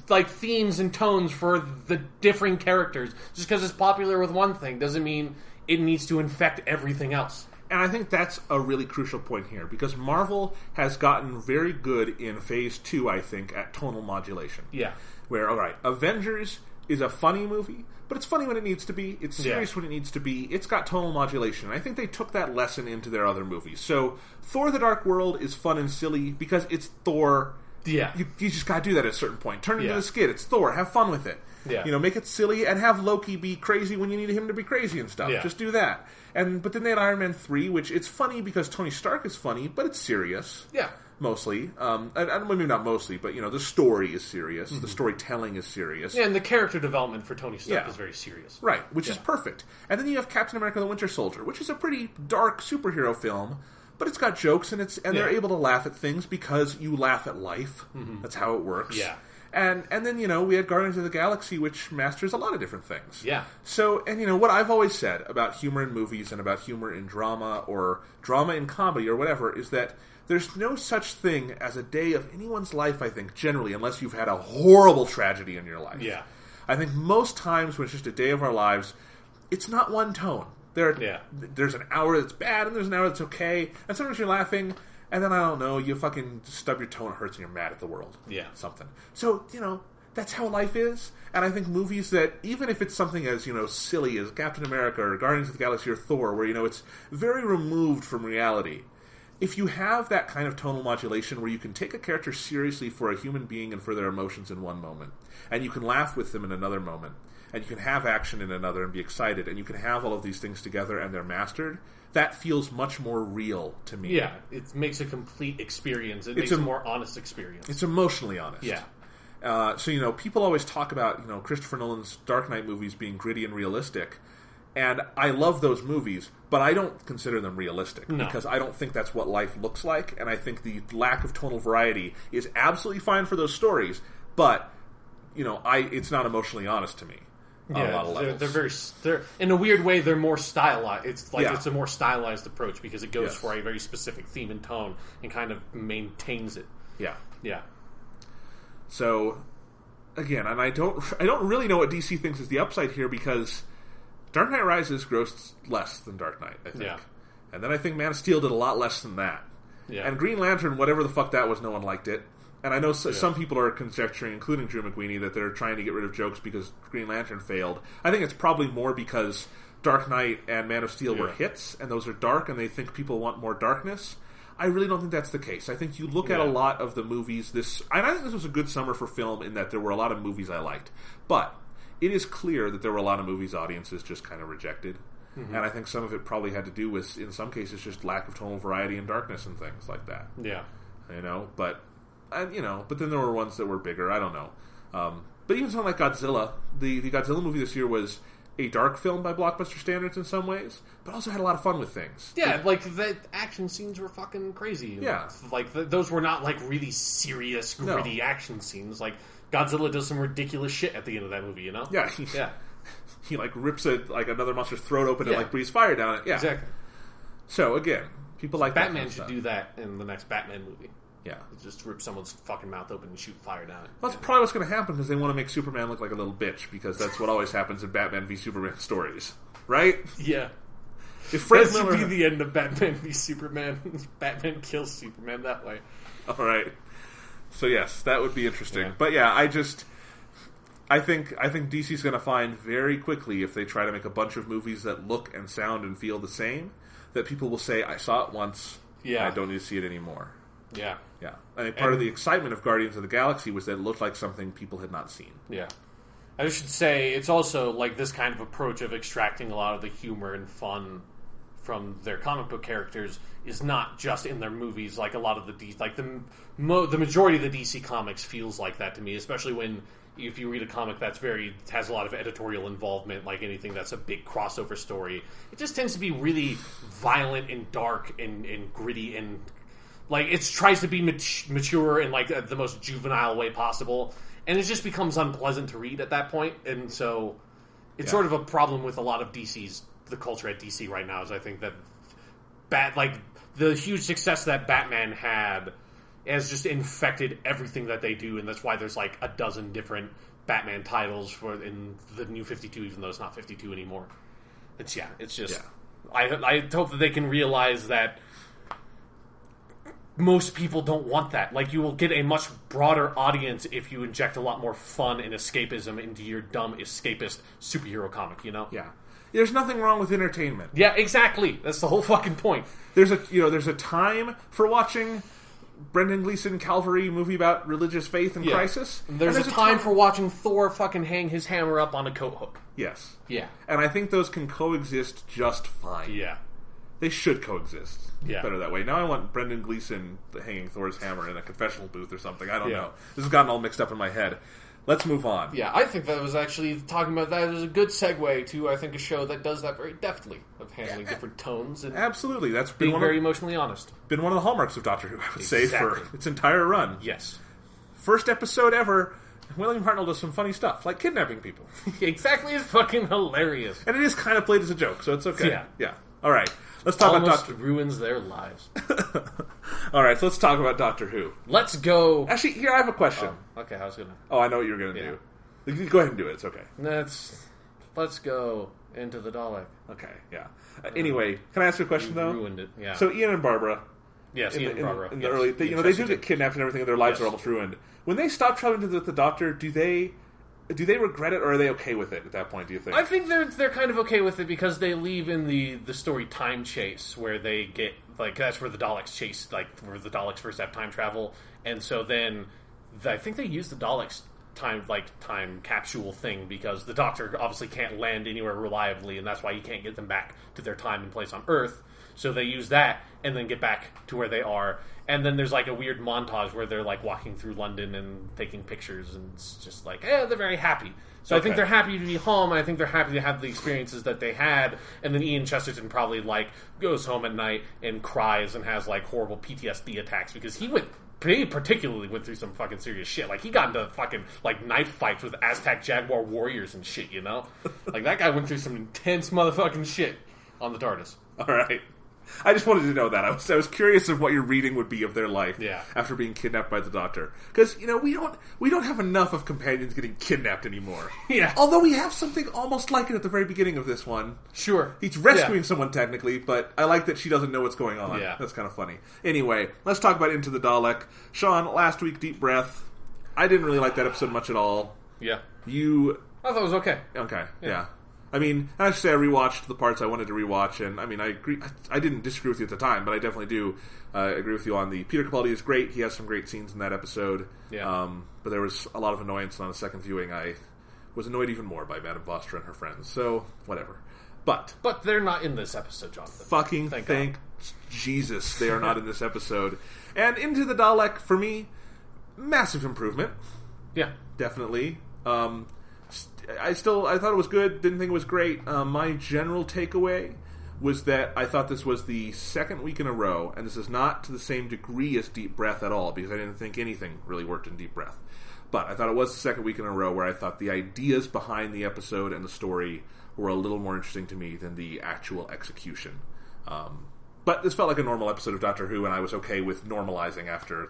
like, themes and tones for the differing characters. Just because it's popular with one thing doesn't mean it needs to infect everything else. And I think that's a really crucial point here, because Marvel has gotten very good in Phase 2, I think, at tonal modulation. Yeah. Where, alright, Avengers is a funny movie, but it's funny when it needs to be. It's serious when it needs to be. It's got tonal modulation. I think they took that lesson into their other movies. So, Thor: The Dark World is fun and silly because it's Thor. Yeah. You just gotta do that at a certain point. Turn it into the skid. It's Thor. Have fun with it. Yeah. You know, make it silly and have Loki be crazy when you need him to be crazy and stuff. Yeah. Just do that. But then they had Iron Man 3, which it's funny because Tony Stark is funny, but it's serious. Yeah. Mostly. Maybe not mostly, but, you know, the story is serious. Mm-hmm. The storytelling is serious. Yeah, and the character development for Tony Stark is very serious. Right, which is perfect. And then you have Captain America the Winter Soldier, which is a pretty dark superhero film, but it's got jokes, and they're able to laugh at things because you laugh at life. Mm-hmm. That's how it works. Yeah. And then, you know, we had Guardians of the Galaxy, which masters a lot of different things. Yeah. So, and, you know, what I've always said about humor in movies and about humor in drama or drama in comedy or whatever is that there's no such thing as a day of anyone's life, I think, generally, unless you've had a horrible tragedy in your life. Yeah. I think most times when it's just a day of our lives, it's not one tone. There's an hour that's bad and there's an hour that's okay, and sometimes you're laughing, and then, I don't know, you fucking stub your toe and it hurts and you're mad at the world. Yeah. Something. So, you know, that's how life is. And I think movies that, even if it's something as, silly as Captain America or Guardians of the Galaxy or Thor, where, it's very removed from reality, if you have that kind of tonal modulation where you can take a character seriously for a human being and for their emotions in one moment, and you can laugh with them in another moment, and you can have action in another and be excited, and you can have all of these things together and they're mastered, that feels much more real to me. Yeah, it makes a complete experience. It makes a more honest experience. It's emotionally honest. Yeah. So, people always talk about, Christopher Nolan's Dark Knight movies being gritty and realistic. And I love those movies, but I don't consider them realistic. No. Because I don't think that's what life looks like. And I think the lack of tonal variety is absolutely fine for those stories. But, it's not emotionally honest to me. On a lot of levels. They're in a weird way, they're more stylized. It's a more stylized approach because it goes for a very specific theme and tone and kind of maintains it. Yeah. Yeah. So, again, and I don't really know what DC thinks is the upside here, because Dark Knight Rises grossed less than Dark Knight, I think. Yeah. And then I think Man of Steel did a lot less than that. Yeah. And Green Lantern, whatever the fuck that was, no one liked it. And I know some people are conjecturing, including Drew McWeeny, that they're trying to get rid of jokes because Green Lantern failed. I think it's probably more because Dark Knight and Man of Steel were hits, and those are dark, and they think people want more darkness. I really don't think that's the case. I think you look at a lot of the movies and I think this was a good summer for film in that there were a lot of movies I liked. But it is clear that there were a lot of movies audiences just kind of rejected. Mm-hmm. And I think some of it probably had to do with, in some cases, just lack of tonal variety and darkness and things like that. Yeah. But then there were ones that were bigger. I don't know. But even something like Godzilla, the Godzilla movie this year was a dark film by blockbuster standards in some ways, but also had a lot of fun with things. Yeah, the action scenes were fucking crazy. Yeah. Those were not, really serious, gritty action scenes. Godzilla does some ridiculous shit at the end of that movie, Yeah. He, rips another monster's throat open and, breathes fire down it. Yeah. Exactly. So, again, people like Batman that kind of should do that in the next Batman movie. Yeah. Just rip someone's fucking mouth open and shoot fire down it. Well, that's probably what's going to happen because they want to make Superman look like a little bitch, because that's what always happens in Batman v Superman stories. Right? Yeah. If Frank that Miller... should be the end of Batman v Superman. Batman kills Superman that way. All right. So, yes, that would be interesting. Yeah. But, yeah, I think DC's going to find very quickly, if they try to make a bunch of movies that look and sound and feel the same, that people will say, I saw it once, yeah, I don't need to see it anymore. Yeah. Yeah. I think part of the excitement of Guardians of the Galaxy was that it looked like something people had not seen. Yeah. I should say, it's also this kind of approach of extracting a lot of the humor and fun from their comic book characters is not just in their movies. A lot of the majority of the DC comics feels like that to me, especially when if you read a comic that's has a lot of editorial involvement, like anything that's a big crossover story, it just tends to be really violent and dark and gritty and it tries to be mature in the most juvenile way possible, and it just becomes unpleasant to read at that point. And so it's sort of a problem with a lot of the culture at DC right now, is I think that the huge success that Batman had has just infected everything that they do, and that's why there's a dozen different Batman titles in the new 52, even though it's not 52 anymore. It's just I hope that they can realize that most people don't want that. You will get a much broader audience if you inject a lot more fun and escapism into your dumb escapist superhero comic, Yeah. There's nothing wrong with entertainment. Yeah, exactly. That's the whole fucking point. There's a time for watching Brendan Gleeson Calvary movie about religious faith and crisis. There's a time for watching Thor fucking hang his hammer up on a coat hook. Yes. Yeah. And I think those can coexist just fine. Yeah. They should coexist. Yeah. Better that way. Now I want Brendan Gleeson hanging Thor's hammer in a confessional booth or something. I don't know. This has gotten all mixed up in my head. Let's move on. Yeah, I think that was actually, talking about that is a good segue to, I think, a show that does that very deftly, of handling different tones and absolutely. That's been being very emotionally honest. Been one of the hallmarks of Doctor Who, I would say, for its entire run. Yes. First episode ever, William Hartnell does some funny stuff, like kidnapping people. Exactly, it's fucking hilarious. And it is kind of played as a joke, so it's okay. Yeah. All right. Let's talk about Doctor Who. Ruins their lives. All right, so let's talk about Doctor Who. Let's go. Actually, here, I have a question. Oh, okay, I was gonna... Oh, I know what you're going to do. Go ahead and do it. It's okay. Let's go into the Dalek. Okay, yeah. Anyway, can I ask you a question, though? Ruined it, yeah. So Ian and Barbara, Yes, in the yes. early. They do get kidnapped and everything, and their lives are almost ruined. When they stop traveling with the Doctor, do they regret it, or are they okay with it at that point? Do you think? I think they're kind of okay with it because they leave in the story Time Chase, where they get that's where the Daleks chase, where the Daleks first have time travel, and so then I think they use the Daleks time capsule thing because the Doctor obviously can't land anywhere reliably, and that's why you can't get them back to their time and place on Earth. So they use that and then get back to where they are. And then there's a weird montage where they're walking through London and taking pictures, and it's just they're very happy. So I think they're happy to be home, and I think they're happy to have the experiences that they had. And then Ian Chesterton probably goes home at night and cries and has horrible PTSD attacks because he particularly went through some fucking serious shit. He got into fucking knife fights with Aztec Jaguar warriors and shit. That guy went through some intense motherfucking shit on the TARDIS. All right. I just wanted to know that. I was curious of what your reading would be of their life after being kidnapped by the Doctor. Because, we don't have enough of companions getting kidnapped anymore. Yeah. Although we have something almost like it at the very beginning of this one. Sure. He's rescuing someone technically, but I like that she doesn't know what's going on. Yeah. That's kind of funny. Anyway, let's talk about Into the Dalek. Sean, last week, Deep Breath. I didn't really like that episode much at all. Yeah. I thought it was okay. Okay, yeah. I have to say I rewatched the parts I wanted to rewatch, and I agree. I didn't disagree with you at the time, but I definitely do agree with you on the Peter Capaldi is great. He has some great scenes in that episode. Yeah. But there was a lot of annoyance, and on a second viewing, I was annoyed even more by Madame Vostra and her friends. So whatever. But they're not in this episode, Jonathan. Fucking thank Jesus they are not in this episode. And Into the Dalek, for me, massive improvement. Yeah, definitely. I thought it was good. Didn't think it was great. My general takeaway was that I thought this was the second week in a row, and this is not to the same degree as Deep Breath at all, because I didn't think anything really worked in Deep Breath. But I thought it was the second week in a row where I thought the ideas behind the episode and the story were a little more interesting to me than the actual execution. But this felt like a normal episode of Doctor Who, and I was okay with normalizing after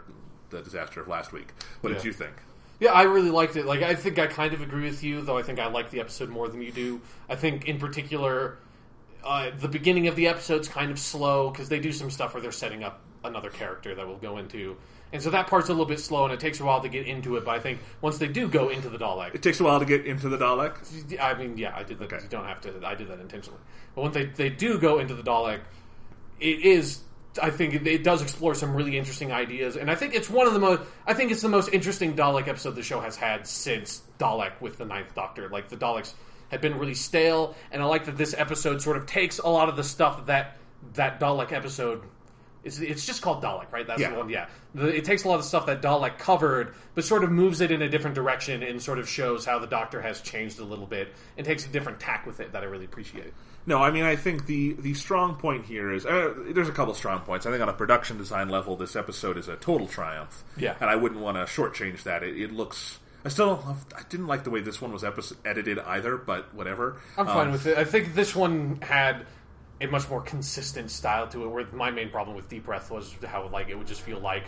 the disaster of last week. What did you think? Yeah, I really liked it. I think I kind of agree with you, though I think I like the episode more than you do. I think, in particular, the beginning of the episode's kind of slow, because they do some stuff where they're setting up another character that we'll go into. And so that part's a little bit slow, and it takes a while to get into it, but I think once they do go into the Dalek... It takes a while to get into the Dalek? I did that. Okay. You don't have to... I did that intentionally. But when they do go into the Dalek, it is... I think it does explore some really interesting ideas, and I think it's one of the most. I think it's the most interesting Dalek episode the show has had since Dalek with the Ninth Doctor. The Daleks had been really stale, and I like that this episode sort of takes a lot of the stuff that Dalek episode. It's just called Dalek, right? That's the one. Yeah, it takes a lot of the stuff that Dalek covered, but sort of moves it in a different direction, and sort of shows how the Doctor has changed a little bit, and takes a different tack with it that I really appreciate. No, I think the strong point here is... there's a couple strong points. I think on a production design level, this episode is a total triumph. Yeah. And I wouldn't want to shortchange that. It looks... I didn't like the way this one was edited either, but whatever. I'm fine with it. I think this one had a much more consistent style to it, where my main problem with Deep Breath was how it would just feel like...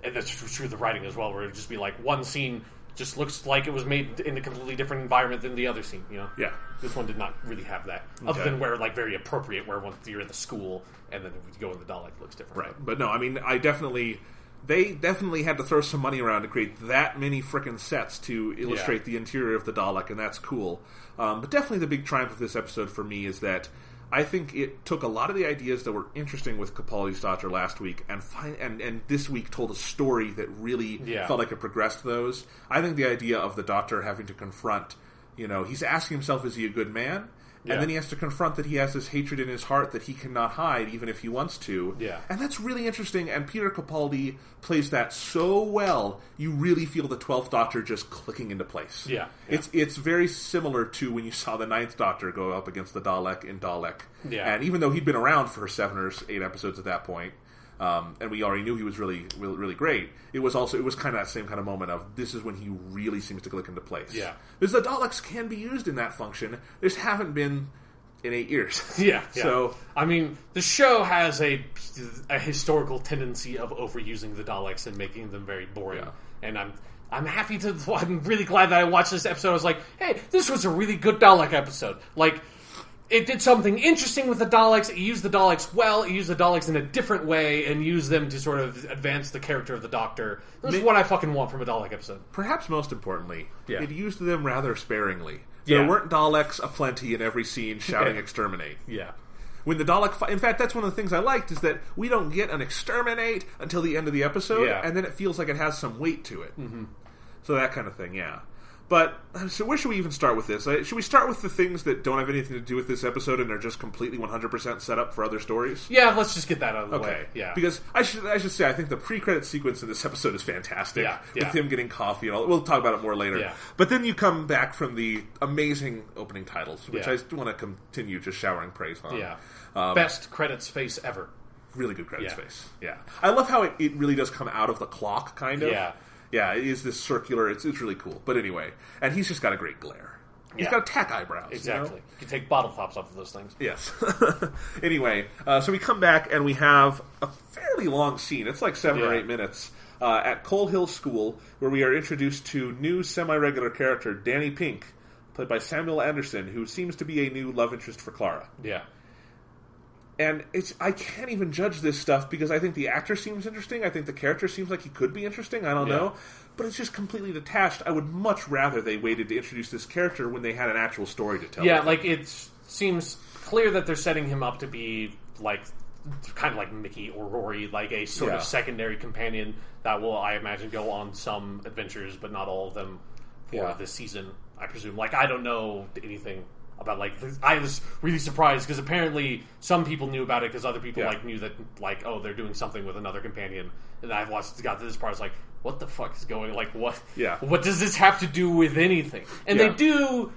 And that's true of the writing as well, where it would just be one scene... just looks like it was made in a completely different environment than the other scene, Yeah. This one did not really have that. Other than where, very appropriate, where once you're in the school, and then if you go in the Dalek, it looks different. Right. But no, they definitely had to throw some money around to create that many frickin' sets to illustrate the interior of the Dalek, and that's cool. But definitely the big triumph of this episode for me is that I think it took a lot of the ideas that were interesting with Capaldi's Doctor last week and this week told a story that really felt like it progressed those. I think the idea of the Doctor having to confront, he's asking himself, is he a good man? Yeah. And then he has to confront that he has this hatred in his heart that he cannot hide, even if he wants to. Yeah. And that's really interesting, and Peter Capaldi plays that so well, you really feel the 12th Doctor just clicking into place. Yeah. It's very similar to when you saw the 9th Doctor go up against the Dalek in Dalek. Yeah. And even though he'd been around for 7 or 8 episodes at that point, and we already knew he was really, really, really great, it was kind of that same kind of moment of, this is when he really seems to click into place. Yeah. Because the Daleks can be used in that function. There just haven't been in 8 years. Yeah. So, the show has a historical tendency of overusing the Daleks and making them very boring. Yeah. And I'm really glad that I watched this episode. I was like, hey, this was a really good Dalek episode. it did something interesting with the Daleks. It used the Daleks well. It used the Daleks in a different way and used them to sort of advance the character of the Doctor. This is what I fucking want from a Dalek episode. Perhaps most importantly, Yeah. it used them rather sparingly. There weren't Daleks aplenty in every scene shouting exterminate. Yeah. When the Dalek... In fact, that's one of the things I liked, is that we don't get an exterminate until the end of the episode, and then it feels like it has some weight to it. Mm-hmm. So that kind of thing, yeah. But, so where should we even start with this? Should we start with the things that don't have anything to do with this episode and are just completely 100% set up for other stories? Yeah, let's just get that out of the way. Yeah. Because I should say, I think the pre-credit sequence in this episode is fantastic. Yeah. With him getting coffee and all. We'll talk about it more later. Yeah. But then you come back from the amazing opening titles, which Yeah. I want to continue just showering praise on. Yeah. Best credits face ever. Really good credits Yeah. face. Yeah. I love how it really does come out of the clock, kind of. Yeah. Yeah, it is this circular, it's really cool. But anyway, and he's just got a great glare. He's got attack eyebrows. Exactly. You know? You can take bottle tops off of those things. Yes. Anyway, so we come back and we have a fairly long scene. It's like 7 or 8 minutes at Coal Hill School, where we are introduced to new semi-regular character Danny Pink, played by Samuel Anderson, who seems to be a new love interest for Clara. Yeah. And I can't even judge this stuff because I think the actor seems interesting. I think the character seems like he could be interesting. I don't know. But it's just completely detached. I would much rather they waited to introduce this character when they had an actual story to tell. Yeah, like, it seems clear that they're setting him up to be, like, kind of like Mickey or Rory, like a sort of secondary companion that will, I imagine, go on some adventures, but not all of them for this season, I presume. Like, I don't know anything about, like, I was really surprised because apparently some people knew about it because other people like knew that, like, oh, they're doing something with another companion, and I got to this part. I was like, what the fuck is going? Like, what? Yeah. What does this have to do with anything? And they do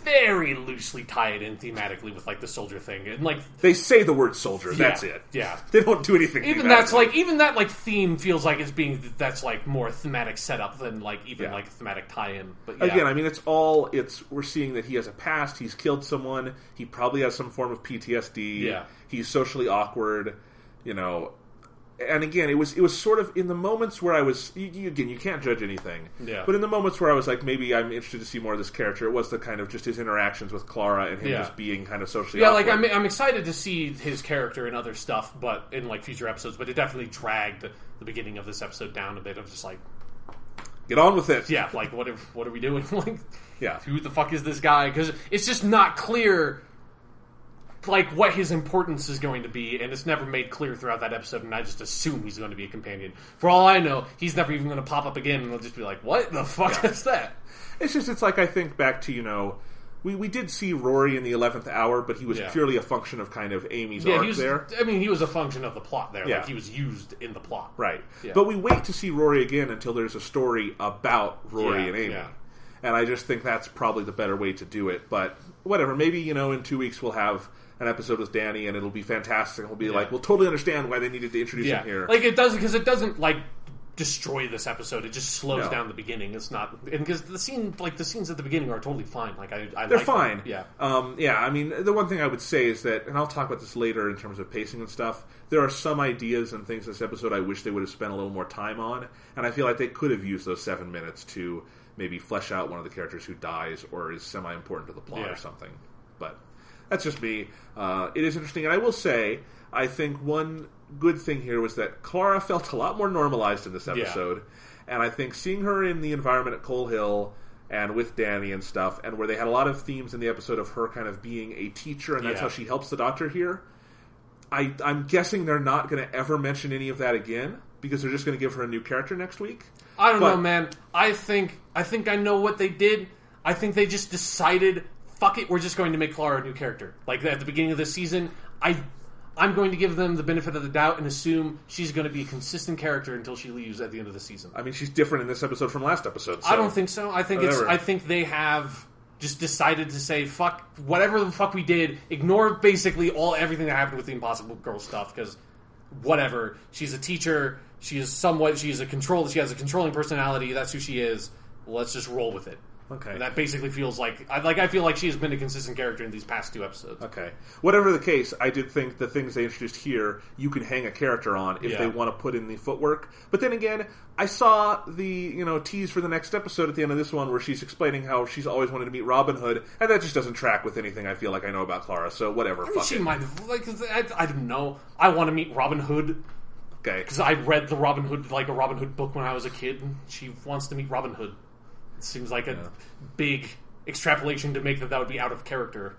very loosely tie it in thematically with, like, the soldier thing, and, like, They say the word soldier. That's it. Yeah. They don't do anything. Even that theme feels like it's being like more thematic setup than like even like thematic tie-in. But again, I mean, we're seeing that he has a past. He's killed someone. He probably has some form of PTSD. Yeah. He's socially awkward. You know. And again, it was sort of in the moments where I was you can't judge anything. Yeah. But in the moments where I was like, maybe I'm interested to see more of this character, it was the kind of just his interactions with Clara and him just being kind of socially awkward. like I'm excited to see his character in other stuff, but in like future episodes. But it definitely dragged the beginning of this episode down a bit of just like, get on with it. Yeah, like what are we doing? Like, yeah, who the fuck is this guy? Because it's just not clear. Like, what his importance is going to be, and it's never made clear throughout that episode, and I just assume he's going to be a companion. For all I know, he's never even going to pop up again, and we'll just be like, what the fuck is that? It's like, I think back to, we did see Rory in the 11th hour, but he was purely a function of kind of Amy's arc there. I mean, he was a function of the plot there. Yeah. Like, he was used in the plot. Right. Yeah. But we wait to see Rory again until there's a story about Rory and Amy. Yeah. And I just think that's probably the better way to do it. But whatever, maybe, in 2 weeks we'll have an episode with Danny, and it'll be fantastic. We'll be like, we'll totally understand why they needed to introduce him here. Like, it doesn't, because it doesn't, like, destroy this episode. It just slows down the beginning. It's not, and because the scenes at the beginning are totally fine. Like, they're like fine. Them. Yeah. I mean, the one thing I would say is that, and I'll talk about this later in terms of pacing and stuff, there are some ideas and things in this episode I wish they would have spent a little more time on, and I feel like they could have used those 7 minutes to maybe flesh out one of the characters who dies or is semi-important to the plot or something. But that's just me. It is interesting, and I will say, I think one good thing here was that Clara felt a lot more normalized in this episode, and I think seeing her in the environment at Coal Hill and with Danny and stuff, and where they had a lot of themes in the episode of her kind of being a teacher, and that's how she helps the Doctor here, I'm guessing they're not going to ever mention any of that again, because they're just going to give her a new character next week. I don't know, man. I think I know what they did. I think they just decided, fuck it, we're just going to make Clara a new character. Like, at the beginning of this season, I'm going to give them the benefit of the doubt and assume she's going to be a consistent character until she leaves at the end of the season. I mean, she's different in this episode from last episode. So. I don't think so. I think they have just decided to say, fuck, whatever the fuck we did, ignore basically everything that happened with the Impossible Girl stuff, because whatever. She's a teacher. She has a controlling personality. That's who she is. Let's just roll with it. Okay. And that basically feels like I feel like she has been a consistent character in these past 2 episodes. Okay. Whatever the case, I did think the things they introduced here, you can hang a character on if they want to put in the footwork. But then again, I saw the tease for the next episode at the end of this one where she's explaining how she's always wanted to meet Robin Hood, and that just doesn't track with anything I feel like I know about Clara. So whatever. Fuck She it. might have. I don't know. I want to meet Robin Hood. Okay. Because I read the Robin Hood, a Robin Hood book when I was a kid, and she wants to meet Robin Hood. It seems like a big extrapolation to make that would be out of character.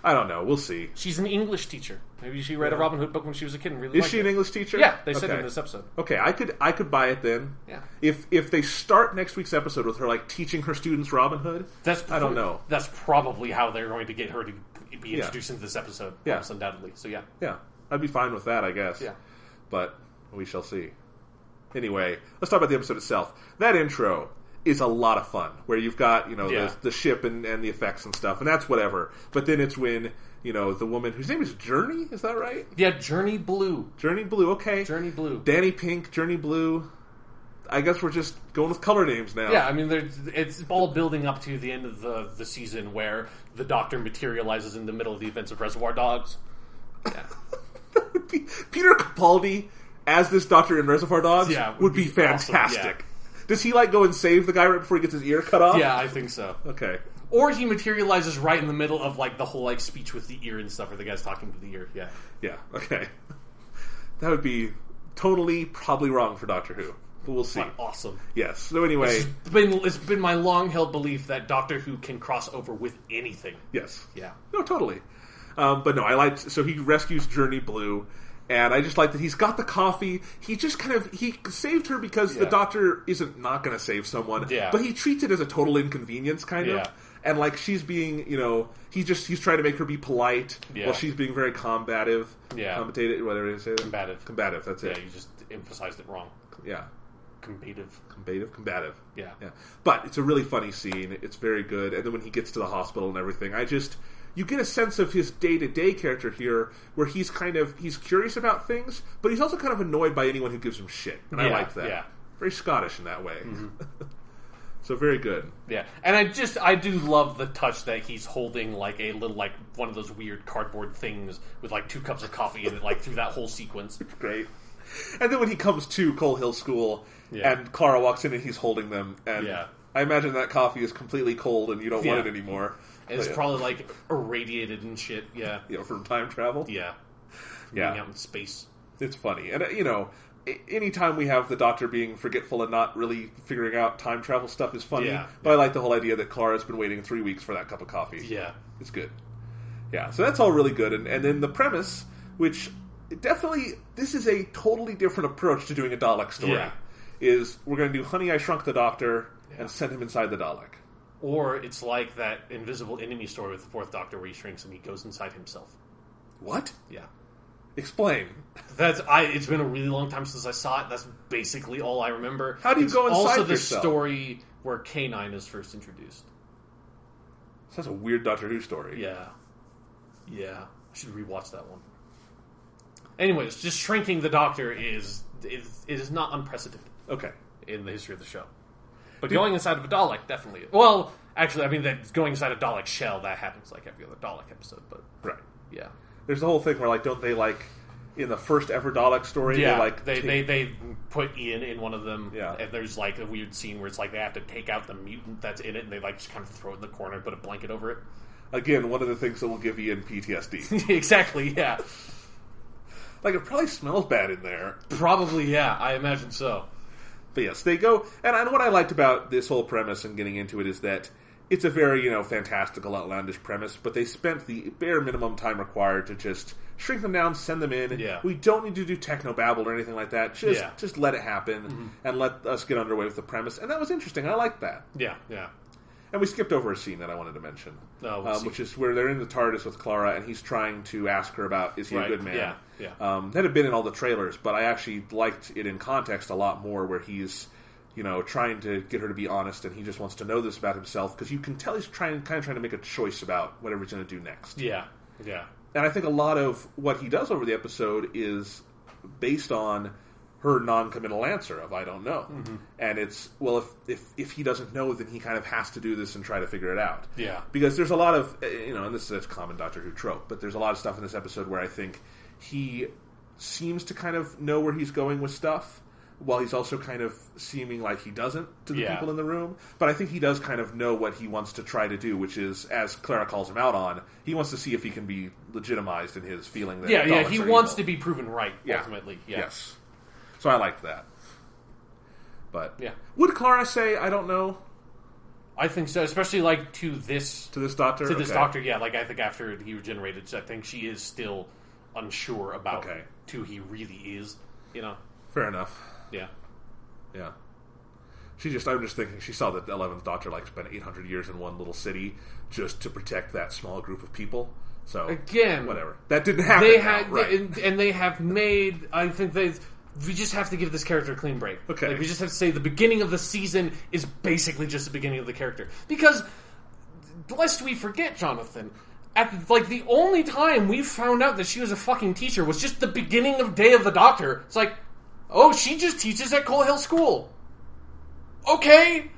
I don't know. We'll see. She's an English teacher. Maybe she read a Robin Hood book when she was a kid and really Is liked she an it. English teacher? Yeah, they said in this episode. Okay, I could buy it then. Yeah. If they start next week's episode with her teaching her students Robin Hood, I don't know. That's probably how they're going to get her to be introduced into this episode. Yeah. Almost undoubtedly. So yeah. Yeah, I'd be fine with that, I guess. Yeah. But we shall see. Anyway, let's talk about the episode itself. That intro is a lot of fun, where you've got the ship and the effects and stuff, and that's whatever. But then it's when the woman whose name is Journey, is that right? Yeah, Journey Blue. Journey Blue, okay. Journey Blue. Danny Pink, Journey Blue. I guess we're just going with color names now. Yeah, I mean, it's all building up to the end of the season where the Doctor materializes in the middle of the events of Reservoir Dogs. Yeah. That would be Peter Capaldi as this Doctor in Reservoir Dogs. Yeah, would be fantastic. awesome, yeah. Does he go and save the guy right before he gets his ear cut off? Yeah, I think so. Okay. Or he materializes right in the middle of the whole speech with the ear and stuff, where the guy's talking to the ear. Yeah. Yeah. Okay. That would be totally probably wrong for Doctor Who, but we'll see. Awesome. Yes. So anyway, it's been my long held belief that Doctor Who can cross over with anything. yes. Yeah. No, totally. But no, I liked. So he rescues Journey Blue. And I just like that he's got the coffee. He just he saved her because the Doctor isn't not going to save someone. Yeah. But he treats it as a total inconvenience, kind of. Yeah. And she's being, he's trying to make her be polite while she's being very combative. Yeah. Combative, whatever you say. Combative. Combative, that's it. Yeah, you just emphasized it wrong. Yeah. Combative. Combative. Yeah. Yeah. But it's a really funny scene. It's very good. And then when he gets to the hospital and everything, you get a sense of his day-to-day character here, where he's he's curious about things, but he's also kind of annoyed by anyone who gives him shit. And I like that. Yeah. Very Scottish in that way. Mm-hmm. So very good. Yeah. And I do love the touch that he's holding a little, one of those weird cardboard things with 2 cups of coffee in it, through that whole sequence. It's great. And then when he comes to Coal Hill School, and Clara walks in and he's holding them, and I imagine that coffee is completely cold and you don't want it anymore. And it's probably irradiated and shit. Yeah. From time travel. Yeah. Yeah. Being out in space. It's funny. And, anytime we have the Doctor being forgetful and not really figuring out time travel stuff is funny. Yeah. But I like the whole idea that Clara's been waiting 3 weeks for that cup of coffee. Yeah. It's good. Yeah. So that's all really good. And then the premise, which definitely, this is a totally different approach to doing a Dalek story, is we're going to do Honey, I Shrunk the Doctor and send him inside the Dalek. Or it's like that Invisible Enemy story with the 4th Doctor where he shrinks and he goes inside himself. What? Yeah. Explain. It's been a really long time since I saw it. That's basically all I remember. How do you go inside also the yourself? Story where K9 is first introduced. That's a weird Doctor Who story. Yeah. Yeah. I should rewatch that one. Anyways, just shrinking the Doctor is not unprecedented. Okay. In the history of the show. But going inside of a Dalek, definitely. Well, actually, I mean, going inside a Dalek shell, that happens every other Dalek episode, but... Right. Yeah. There's the whole thing where, don't they, in the first ever Dalek story, they put Ian in one of them, and there's, a weird scene where it's they have to take out the mutant that's in it, and they, just kind of throw it in the corner and put a blanket over it. Again, one of the things that will give Ian PTSD. Exactly, yeah. It probably smells bad in there. Probably, yeah. I imagine so. But yes, they go... And what I liked about this whole premise and getting into it is that it's a very, fantastical, outlandish premise, but they spent the bare minimum time required to just shrink them down, send them in. Yeah. We don't need to do technobabble or anything like that. Just let it happen and let us get underway with the premise. And that was interesting. I liked that. Yeah, yeah. And we skipped over a scene that I wanted to mention, which is where they're in the TARDIS with Clara, and he's trying to ask her about, is he a good man? Yeah, yeah. That had been in all the trailers, but I actually liked it in context a lot more, where he's, trying to get her to be honest, and he just wants to know this about himself, because you can tell he's kind of trying to make a choice about whatever he's going to do next. Yeah, yeah. And I think a lot of what he does over the episode is based on her non-committal answer of "I don't know," and it's if he doesn't know, then he kind of has to do this and try to figure it out. Yeah, because there's a lot of and this is a common Doctor Who trope, but there's a lot of stuff in this episode where I think he seems to kind of know where he's going with stuff, while he's also kind of seeming like he doesn't to the people in the room. But I think he does kind of know what he wants to try to do, which is, as Clara calls him out on, he wants to see if he can be legitimized in his feeling that Daleks he are wants evil. to be proven right, ultimately. Yeah. Yes. So I liked that. But would Clara say, "I don't know"? I think so, especially like to this doctor. Doctor, yeah. Like I think after he regenerated, I think she is still unsure about who he really is. You know, fair enough. Yeah. I'm just thinking she saw that the 11th Doctor spent 800 years in one little city just to protect that small group of people. So again, whatever, that didn't happen. They have made. I think we just have to give this character a clean break. Okay. We just have to say the beginning of the season is basically just the beginning of the character. Because, lest we forget, Jonathan, at the only time we found out that she was a fucking teacher was just the beginning of Day of the Doctor. It's like, oh, she just teaches at Coal Hill School. Okay.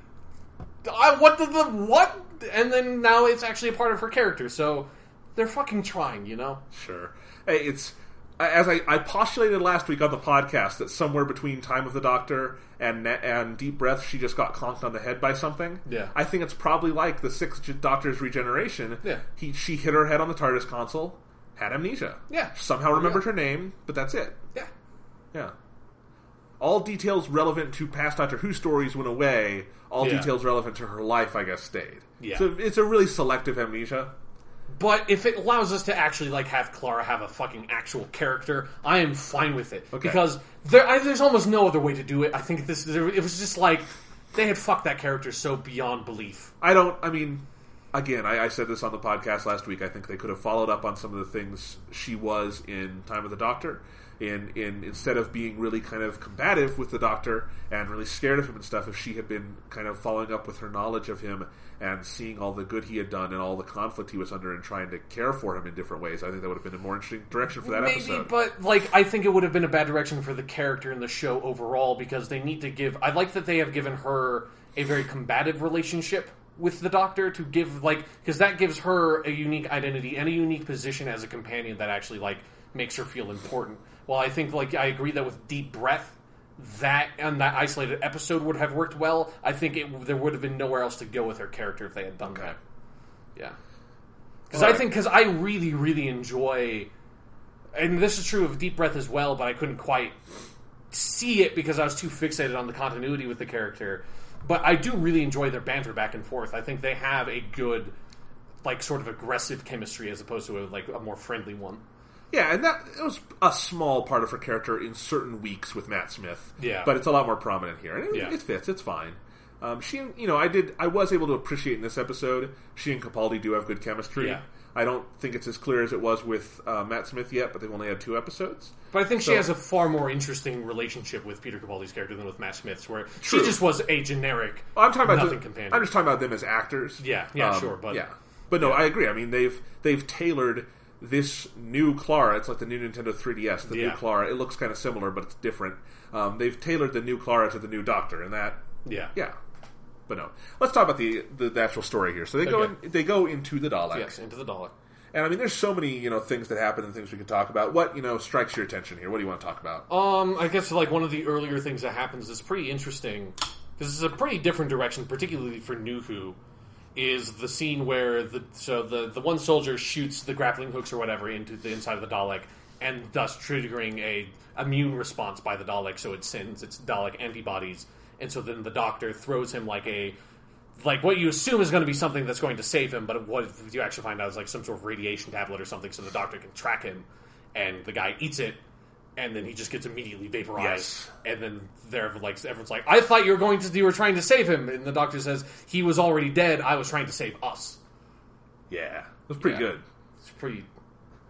What? And then now it's actually a part of her character, so they're fucking trying, you know? Sure. Hey, it's... As I postulated last week on the podcast that somewhere between Time of the Doctor and Deep Breath, she just got conked on the head by something. Yeah. I think it's probably like the Sixth Doctor's regeneration. Yeah. She hit her head on the TARDIS console, had amnesia. Yeah. Somehow remembered her name, but that's it. Yeah. Yeah. All details relevant to past Doctor Who stories went away. All details relevant to her life, I guess, stayed. Yeah. So it's a really selective amnesia. But if it allows us to actually have Clara have a fucking actual character, I am fine with it. Okay. Because there's almost no other way to do it. I think it was just they had fucked that character so beyond belief. Again, I said this on the podcast last week. I think they could have followed up on some of the things she was in Time of the Doctor. Instead of being really kind of combative with the Doctor and really scared of him and stuff, if she had been kind of following up with her knowledge of him and seeing all the good he had done and all the conflict he was under and trying to care for him in different ways, I think that would have been a more interesting direction for that episode. But I think it would have been a bad direction for the character in the show overall, because they need to give... I like that they have given her a very combative relationship with the Doctor to give, because that gives her a unique identity and a unique position as a companion that actually, makes her feel important. Well, I think, I agree that with Deep Breath, that isolated episode would have worked well. I think there would have been nowhere else to go with her character if they had done that. Yeah. Because I really, really enjoy, and this is true of Deep Breath as well, but I couldn't quite see it because I was too fixated on the continuity with the character. But I do really enjoy their banter back and forth. I think they have a good, sort of aggressive chemistry as opposed to a more friendly one. Yeah, and it was a small part of her character in certain weeks with Matt Smith. Yeah. But it's a lot more prominent here. And it fits, it's fine. I was able to appreciate in this episode, she and Capaldi do have good chemistry. Yeah. I don't think it's as clear as it was with Matt Smith yet, but they've only had 2 episodes. But I think she has a far more interesting relationship with Peter Capaldi's character than with Matt Smith's, where she just was a generic companion. I'm just talking about them as actors. Yeah, sure. But But no, I agree. I mean, they've tailored this new Clara. It's like the new Nintendo 3DS, the new Clara. It looks kind of similar, but it's different. They've tailored the new Clara to the new Doctor, and that... Yeah. But no. Let's talk about the actual story here. So they go into the Dalek. Yes, into the Dalek. And I mean, there's so many, things that happen and things we could talk about. What, strikes your attention here? What do you want to talk about? I guess one of the earlier things that happens that's pretty interesting. This is a pretty different direction, particularly for New Who, is the scene where the one soldier shoots the grappling hooks or whatever into the inside of the Dalek, and thus triggering a immune response by the Dalek, so it sends its Dalek antibodies. And so then the Doctor throws him what you assume is going to be something that's going to save him, but what you actually find out is some sort of radiation tablet or something, so the Doctor can track him, and the guy eats it, and then he just gets immediately vaporized. Yes. And then everyone's like, I thought you were trying to save him, and the Doctor says, he was already dead, I was trying to save us. Yeah. It was pretty good. It's pretty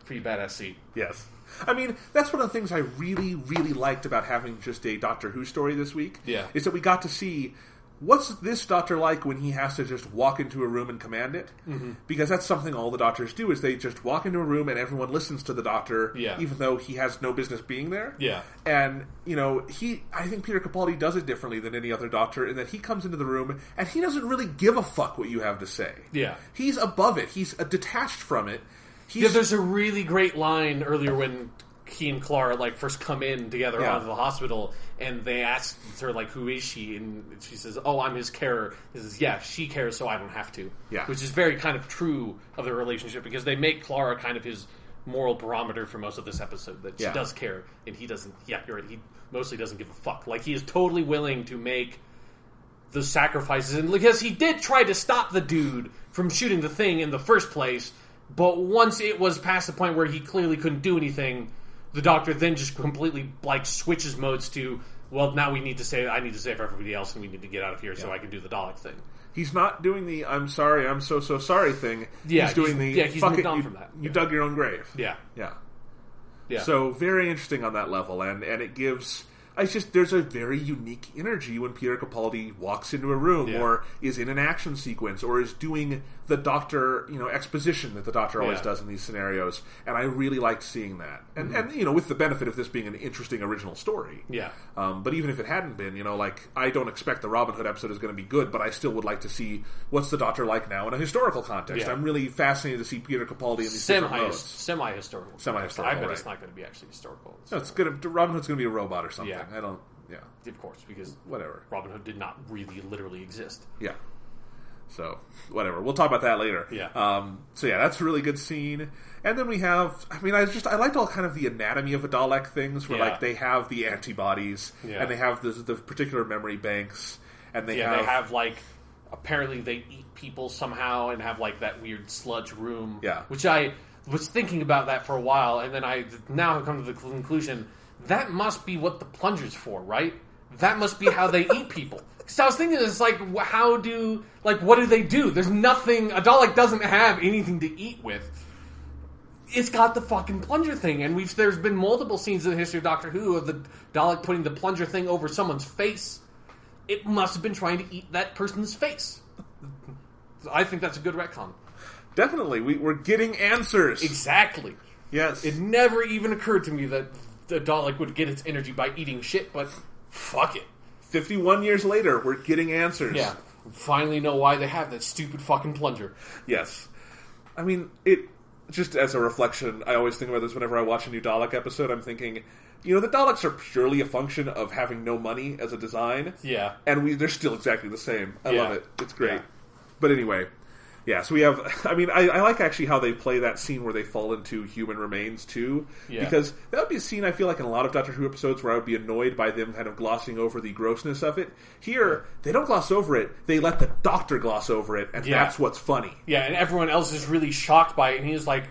badass scene. Yes. I mean, that's one of the things I really, really liked about having just a Doctor Who story this week. Yeah. Is that we got to see what's this Doctor like when he has to just walk into a room and command it? Mm-hmm. Because that's something all the Doctors do, is they just walk into a room and everyone listens to the Doctor, even though he has no business being there. Yeah. And, I think Peter Capaldi does it differently than any other Doctor, in that he comes into the room and he doesn't really give a fuck what you have to say. Yeah. He's above it. He's detached from it. There's a really great line earlier when he and Clara first come in together out of the hospital, and they ask her who is she, and she says, "Oh, I'm his carer." He says, "Yeah, she cares, so I don't have to." Yeah, which is very kind of true of their relationship, because they make Clara kind of his moral barometer for most of this episode, that she does care and he doesn't. Yeah, you're right. He mostly doesn't give a fuck. He is totally willing to make the sacrifices, and because he did try to stop the dude from shooting the thing in the first place, but once it was past the point where he clearly couldn't do anything, the Doctor then just completely switches modes to, well, now I need to save everybody else, and we need to get out of here so I can do the Dalek thing. He's not doing the "I'm sorry, I'm so sorry" thing. Yeah, he's doing he's moved on from that. You dug your own grave. Yeah. So very interesting on that level, and it gives. There's a very unique energy when Peter Capaldi walks into a room, or is in an action sequence, or is doing the Doctor, exposition that the Doctor always does in these scenarios. And I really liked seeing that. And, and with the benefit of this being an interesting original story. Yeah. But even if it hadn't been, I don't expect the Robin Hood episode is going to be good, but I still would like to see what's the Doctor like now in a historical context. Yeah. I'm really fascinated to see Peter Capaldi in these different modes. Semi-historical. Semi-historical, I bet it's not going to be actually historical. No, Robin Hood's going to be a robot or something. Yeah. Of course, because whatever. Robin Hood did not really literally exist. Yeah. So, whatever. We'll talk about that later. Yeah. That's a really good scene. And then we have, I liked all kind of the anatomy of a Dalek things, where they have the antibodies, and they have the particular memory banks, and they have apparently they eat people somehow and have that weird sludge room. Yeah. Which I was thinking about that for a while, and then I now have come to the conclusion that must be what the plunger's for, right? That must be how they eat people. So I was thinking, it's what do they do? There's nothing, a Dalek doesn't have anything to eat with. It's got the fucking plunger thing, and there's been multiple scenes in the history of Doctor Who of the Dalek putting the plunger thing over someone's face. It must have been trying to eat that person's face. I think that's a good retcon. Definitely, we're getting answers. Exactly. Yes. It never even occurred to me that the Dalek would get its energy by eating shit, but fuck it. 51 years later, we're getting answers. Yeah. Finally know why they have that stupid fucking plunger. Yes. It just as a reflection, I always think about this whenever I watch a new Dalek episode. I'm thinking, the Daleks are purely a function of having no money as a design. Yeah. And they're still exactly the same. I love it. It's great. Yeah. But anyway, so we have, I like actually how they play that scene where they fall into human remains too. Yeah. Because that would be a scene I feel like in a lot of Doctor Who episodes where I would be annoyed by them kind of glossing over the grossness of it. Here, they don't gloss over it. They let the Doctor gloss over it, and that's what's funny. Yeah, and everyone else is really shocked by it, and he's like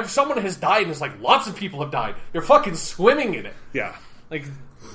someone has died, and it's lots of people have died. You're fucking swimming in it. Yeah.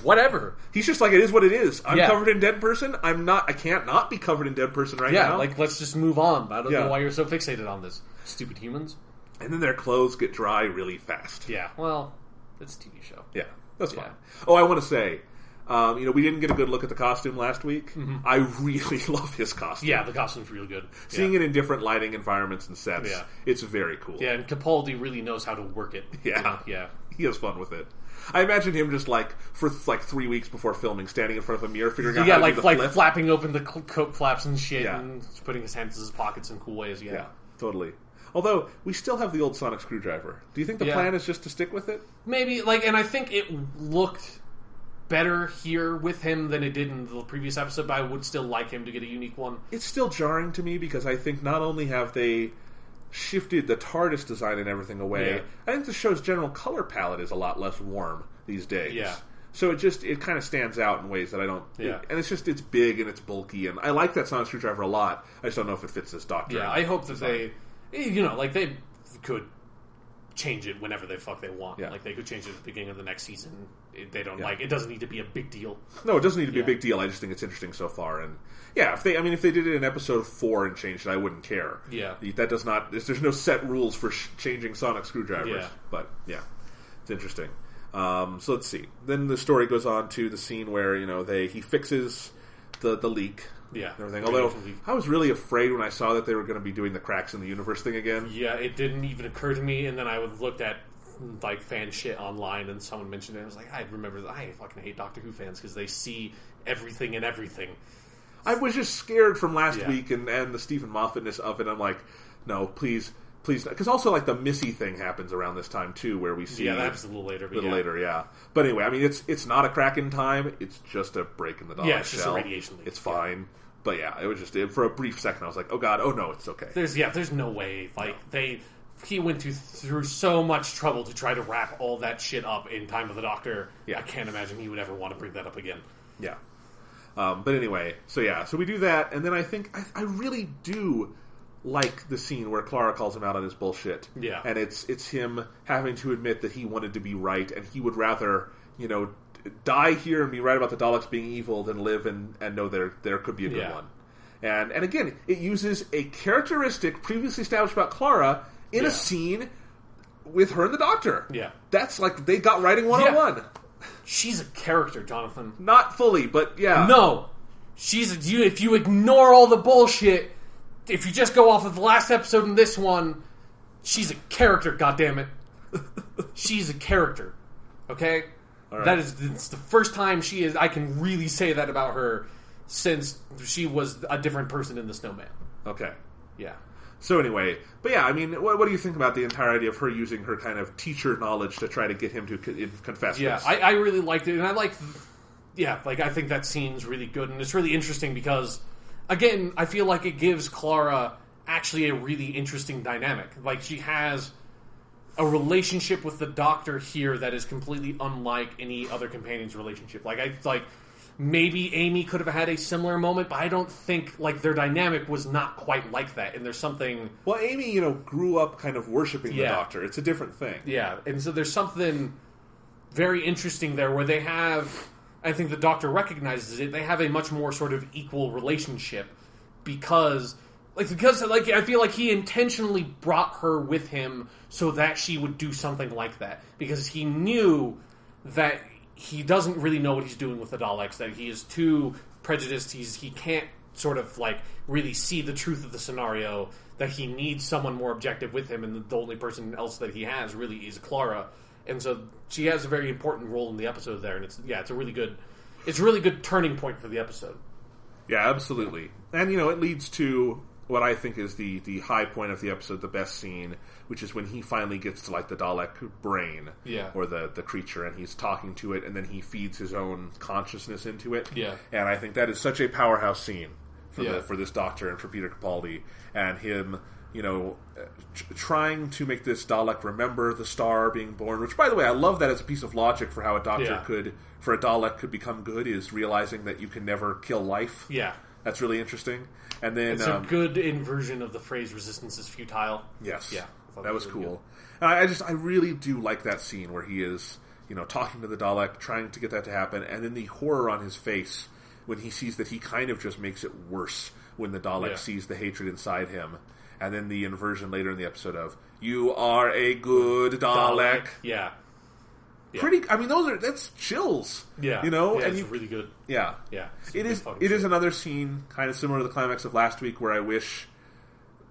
Whatever. He's just it is what it is. I'm covered in dead person. I can't not be covered in dead person now. Yeah, let's just move on. I don't know why you're so fixated on this. Stupid humans. And then their clothes get dry really fast. Yeah, well, it's a TV show. Yeah, that's fine. Oh, I want to say, we didn't get a good look at the costume last week. Mm-hmm. I really love his costume. Yeah, the costume's real good. Seeing it in different lighting environments and sets, it's very cool. Yeah, and Capaldi really knows how to work it. Yeah. Yeah. He has fun with it. I imagine him just for 3 weeks before filming, standing in front of a mirror, figuring out how to do the flip. Flapping open the coat flaps and shit, and putting his hands in his pockets in cool ways. Yeah, totally. Although we still have the old sonic screwdriver. Do you think the plan is just to stick with it? Maybe. And I think it looked better here with him than it did in the previous episode. But I would still like him to get a unique one. It's still jarring to me because I think not only have they shifted the TARDIS design and everything away, I think the show's general color palette is a lot less warm these days. Yeah. So it kind of stands out in ways that I don't... Yeah. And it's big and it's bulky, and I like that sonic screwdriver a lot. I just don't know if it fits this Doctor. Yeah, I hope that they could change it whenever they want. Yeah. They could change it at the beginning of the next season. They don't it doesn't need to be a big deal. No, it doesn't need to be a big deal. I just think it's interesting so far. And if they did it in episode 4 and changed it, I wouldn't care. Yeah. That does not... There's no set rules for changing sonic screwdrivers. Yeah. But, it's interesting. So let's see. Then the story goes on to the scene where, he fixes the leak. Yeah. And everything. Although, I was really afraid when I saw that they were going to be doing the cracks in the universe thing again. Yeah, it didn't even occur to me, and then I looked at like fan shit online, and someone mentioned it, and I was like, I remember that. I fucking hate Doctor Who fans because they see everything and everything. I was just scared from last week and the Stephen Moffatness of it. I'm like, no, please, because also like the Missy thing happens around this time too, where we see that happens a little later. But anyway, I mean, it's not a crack in time. It's just a break in the Dalek it's just shell. a radiation leak. It's fine. But yeah, it was just for a brief second. I was like, oh god, oh no, it's okay. There's no way. He went through so much trouble to try to wrap all that shit up in Time of the Doctor. Yeah. I can't imagine he would ever want to bring that up again. Yeah. But anyway, so we do that, and then I think I really do like the scene where Clara calls him out on his bullshit. Yeah. And it's him having to admit that he wanted to be right, and he would rather, die here and be right about the Daleks being evil than live and know there could be a good one. And again, it uses a characteristic previously established about Clara in a scene with her and the Doctor. Yeah. That's like, they got writing 101. Yeah. She's a character, Jonathan. Not fully, but yeah. No. If you ignore all the bullshit, if you just go off of the last episode and this one, she's a character, goddammit. She's a character. Okay? Right. It's the first time I can really say that about her since she was a different person in The Snowman. Okay. Yeah. So anyway, but yeah, I mean, what do you think about the entire idea of her using her kind of teacher knowledge to try to get him to confess this? I really liked it, and I think that scene's really good, and it's really interesting because, again, I feel like it gives Clara actually a really interesting dynamic. Like, she has a relationship with the Doctor here that is completely unlike any other companion's relationship. Maybe Amy could have had a similar moment, but I don't think their dynamic was not quite like that. And there's something. Well, Amy, grew up kind of worshiping the Doctor. It's a different thing. Yeah, and so there's something very interesting there where they have. I think the Doctor recognizes it. They have a much more sort of equal relationship because I feel like he intentionally brought her with him so that she would do something like that because he knew that he doesn't really know what he's doing with the Daleks, that he is too prejudiced, he can't sort of really see the truth of the scenario, that he needs someone more objective with him, and the only person else that he has really is Clara. And so she has a very important role in the episode there, and it's a really good turning point for the episode. Yeah, absolutely. And it leads to what I think is the high point of the episode, the best scene, which is when he finally gets to the Dalek brain, or the creature, and he's talking to it, and then he feeds his own consciousness into it. Yeah. And I think that is such a powerhouse scene for this Doctor and for Peter Capaldi, and him, trying to make this Dalek remember the star being born. Which, by the way, I love that as a piece of logic for how a Doctor for a Dalek could become good, is realizing that you can never kill life. Yeah. That's really interesting. And then it's a good inversion of the phrase "resistance is futile." Yes, yeah, that was really cool. And I really do like that scene where he is, talking to the Dalek, trying to get that to happen, and then the horror on his face when he sees that he kind of just makes it worse when the Dalek sees the hatred inside him, and then the inversion later in the episode of "You are a good Dalek." Yeah. Pretty. I mean, that's chills. Yeah, and it's really good. Yeah, yeah. It is another scene kind of similar to the climax of last week, where I wish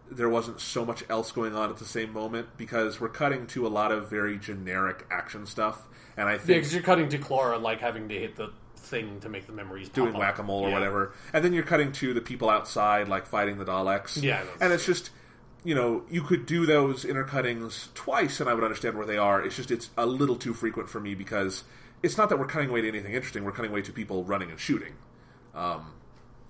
there wasn't so much else going on at the same moment, because we're cutting to a lot of very generic action stuff, and I think because you're cutting to Clara having to hit the thing to make the memories pop doing whack-a-mole or whatever, and then you're cutting to the people outside fighting the Daleks. Yeah, and it's just. You could do those intercuttings twice and I would understand where they are. It's just, it's a little too frequent for me because it's not that we're cutting away to anything interesting. We're cutting away to people running and shooting. And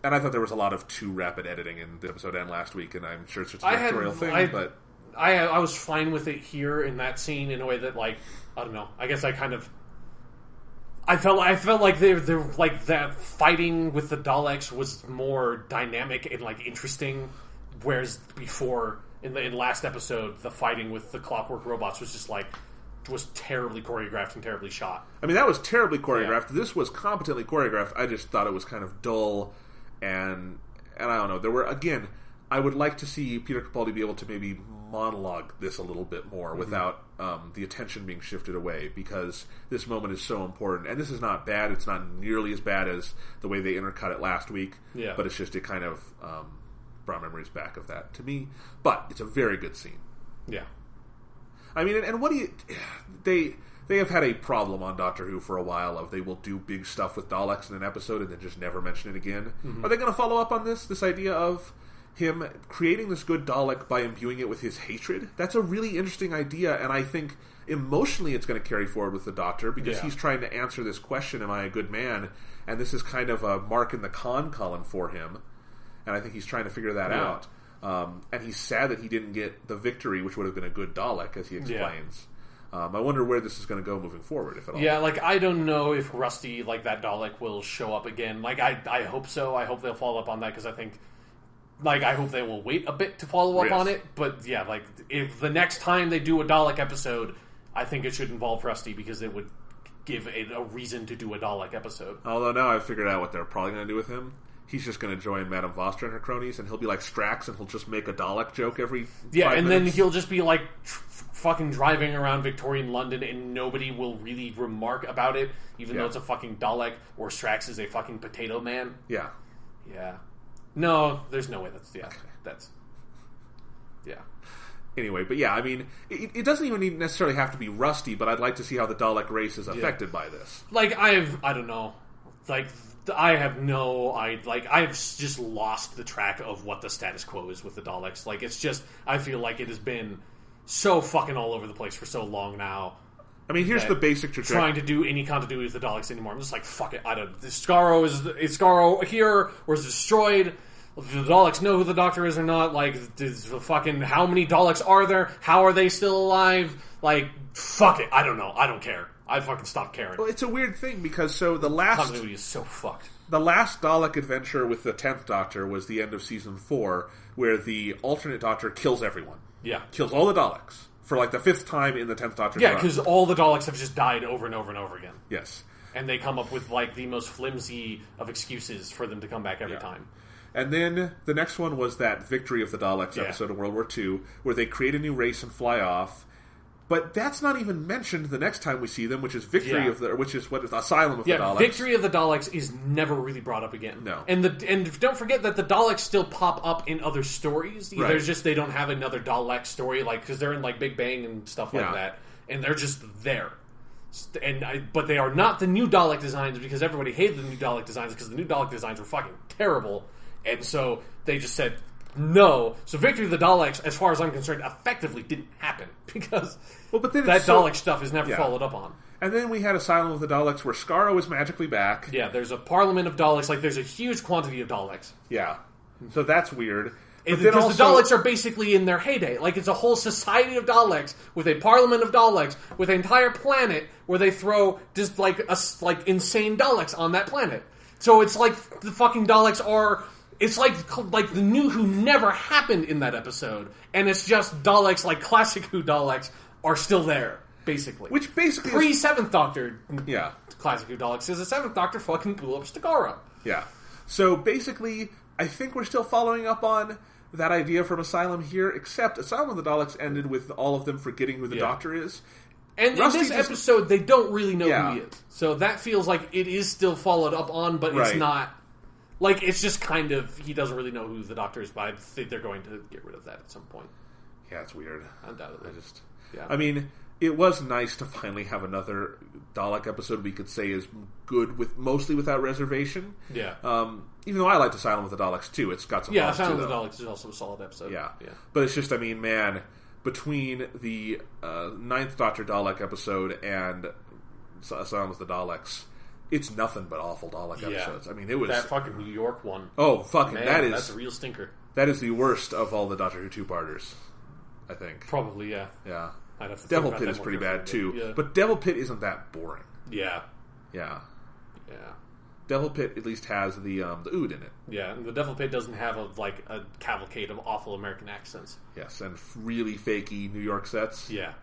I thought there was a lot of too rapid editing in the episode and last week, and I'm sure it's just a directorial thing, but... I was fine with it here in that scene in a way that, I don't know. I guess I felt like they're that fighting with the Daleks was more dynamic and interesting. Whereas before, in last episode, the fighting with the clockwork robots was just was terribly choreographed and terribly shot. I mean, that was terribly choreographed. Yeah. This was competently choreographed. I just thought it was kind of dull, and I don't know. There were, again, I would like to see Peter Capaldi be able to maybe monologue this a little bit more without the attention being shifted away, because this moment is so important. And this is not bad. It's not nearly as bad as the way they intercut it last week. Yeah. But it's just, it kind of brought memories back of that to me. But it's a very good scene. Yeah. I mean, and what do you... They have had a problem on Doctor Who for a while of they will do big stuff with Daleks in an episode and then just never mention it again. Are they going to follow up on this idea of him creating this good Dalek by imbuing it with his hatred? That's a really interesting idea, and I think emotionally it's going to carry forward with the Doctor, because he's trying to answer this question, am I a good man? And this is kind of a mark in the con column for him, and I think he's trying to figure that out. And he's sad that he didn't get the victory, which would have been a good Dalek, as he explains. I wonder where this is going to go moving forward, if at all. Yeah, like, I don't know if Rusty, like, that Dalek will show up again. Like, I hope so. I hope they'll follow up on that, because I think, like, I hope they will wait a bit to follow up on it. But, yeah, like, if the next time they do a Dalek episode, I think it should involve Rusty, because it would give a reason to do a Dalek episode. Although now I've figured out what they're probably going to do with him. He's just going to join Madame Voster and her cronies, and he'll be like Strax, and he'll just make a Dalek joke every 5 minutes. Then he'll just be like fucking driving around Victorian London, and nobody will really remark about it, even though it's a fucking Dalek, or Strax is a fucking potato man. Yeah. Yeah. No, there's no way Anyway, but yeah, I mean, it doesn't even necessarily have to be Rusty, but I'd like to see how the Dalek race is affected by this. Like, I don't know. Like, I've just lost the track of what the status quo is with the Daleks. Like, it's just, I feel like it has been so fucking all over the place for so long now. I mean, here's the basic trajectory. Trying to do any continuity with the Daleks anymore. I'm just like, fuck it. Is Skaro here, or is it destroyed? Do the Daleks know who the Doctor is or not? Like, how many Daleks are there? How are they still alive? Like, fuck it. I don't know. I don't care. I fucking stopped caring. Well, it's a weird thing, because the last... continuity is so fucked. The last Dalek adventure with the 10th Doctor was the end of Season 4, where the alternate Doctor kills everyone. Yeah. Kills all the Daleks. For like the 5th time in the 10th Doctor. Yeah, because all the Daleks have just died over and over and over again. Yes. And they come up with like the most flimsy of excuses for them to come back every time. And then the next one was that Victory of the Daleks episode of World War II, where they create a new race and fly off. But that's not even mentioned the next time we see them, which is Asylum of the Daleks. Victory of the Daleks is never really brought up again. No. And don't forget that the Daleks still pop up in other stories. Right. There's just, they don't have another Dalek story, like, because they're in like Big Bang and stuff like that. And they're just there. But they are not the new Dalek designs, because everybody hated the new Dalek designs, because the new Dalek designs were fucking terrible. And so they just said no. So Victory of the Daleks, as far as I'm concerned, effectively didn't happen, because Dalek stuff is never followed up on. And then we had Asylum of the Daleks, where Skaro is magically back. Yeah, there's a parliament of Daleks. Like, there's a huge quantity of Daleks. Yeah. So that's weird. Because the Daleks are basically in their heyday. Like, it's a whole society of Daleks with a parliament of Daleks with an entire planet where they throw just like insane Daleks on that planet. So it's like the fucking Daleks are. It's like the New Who never happened in that episode, and it's just Daleks, like classic Who Daleks, are still there, basically. Which basically pre-Seventh Doctor, classic Who Daleks, because the Seventh Doctor fucking blew up Stakara. Yeah. So basically, I think we're still following up on that idea from Asylum here, except Asylum of the Daleks ended with all of them forgetting who the Doctor is. And in this episode, they don't really know who he is. So that feels like it is still followed up on, but it's not. Like, it's just kind of, he doesn't really know who the Doctor is, but I think they're going to get rid of that at some point. Yeah, it's weird. Undoubtedly. I mean, it was nice to finally have another Dalek episode we could say is good, mostly without reservation. Yeah. Even though I liked Asylum with the Daleks too, it's got some flaws too, Asylum with the Daleks is also a solid episode. Yeah. But it's just, I mean, man, between the 9th Doctor Dalek episode and Asylum with the Daleks, it's nothing but awful Dalek episodes. I mean, it was that fucking New York one. Oh, fucking man, that's a real stinker. That is the worst of all the Doctor Who two-parters, I think. Probably, yeah. Yeah. I'd have to Devil Pit is pretty bad too, but Devil Pit isn't that boring. Yeah. Devil Pit at least has the ood in it. Yeah, and the Devil Pit doesn't have a cavalcade of awful American accents. Yes, and really fakey New York sets. Yeah,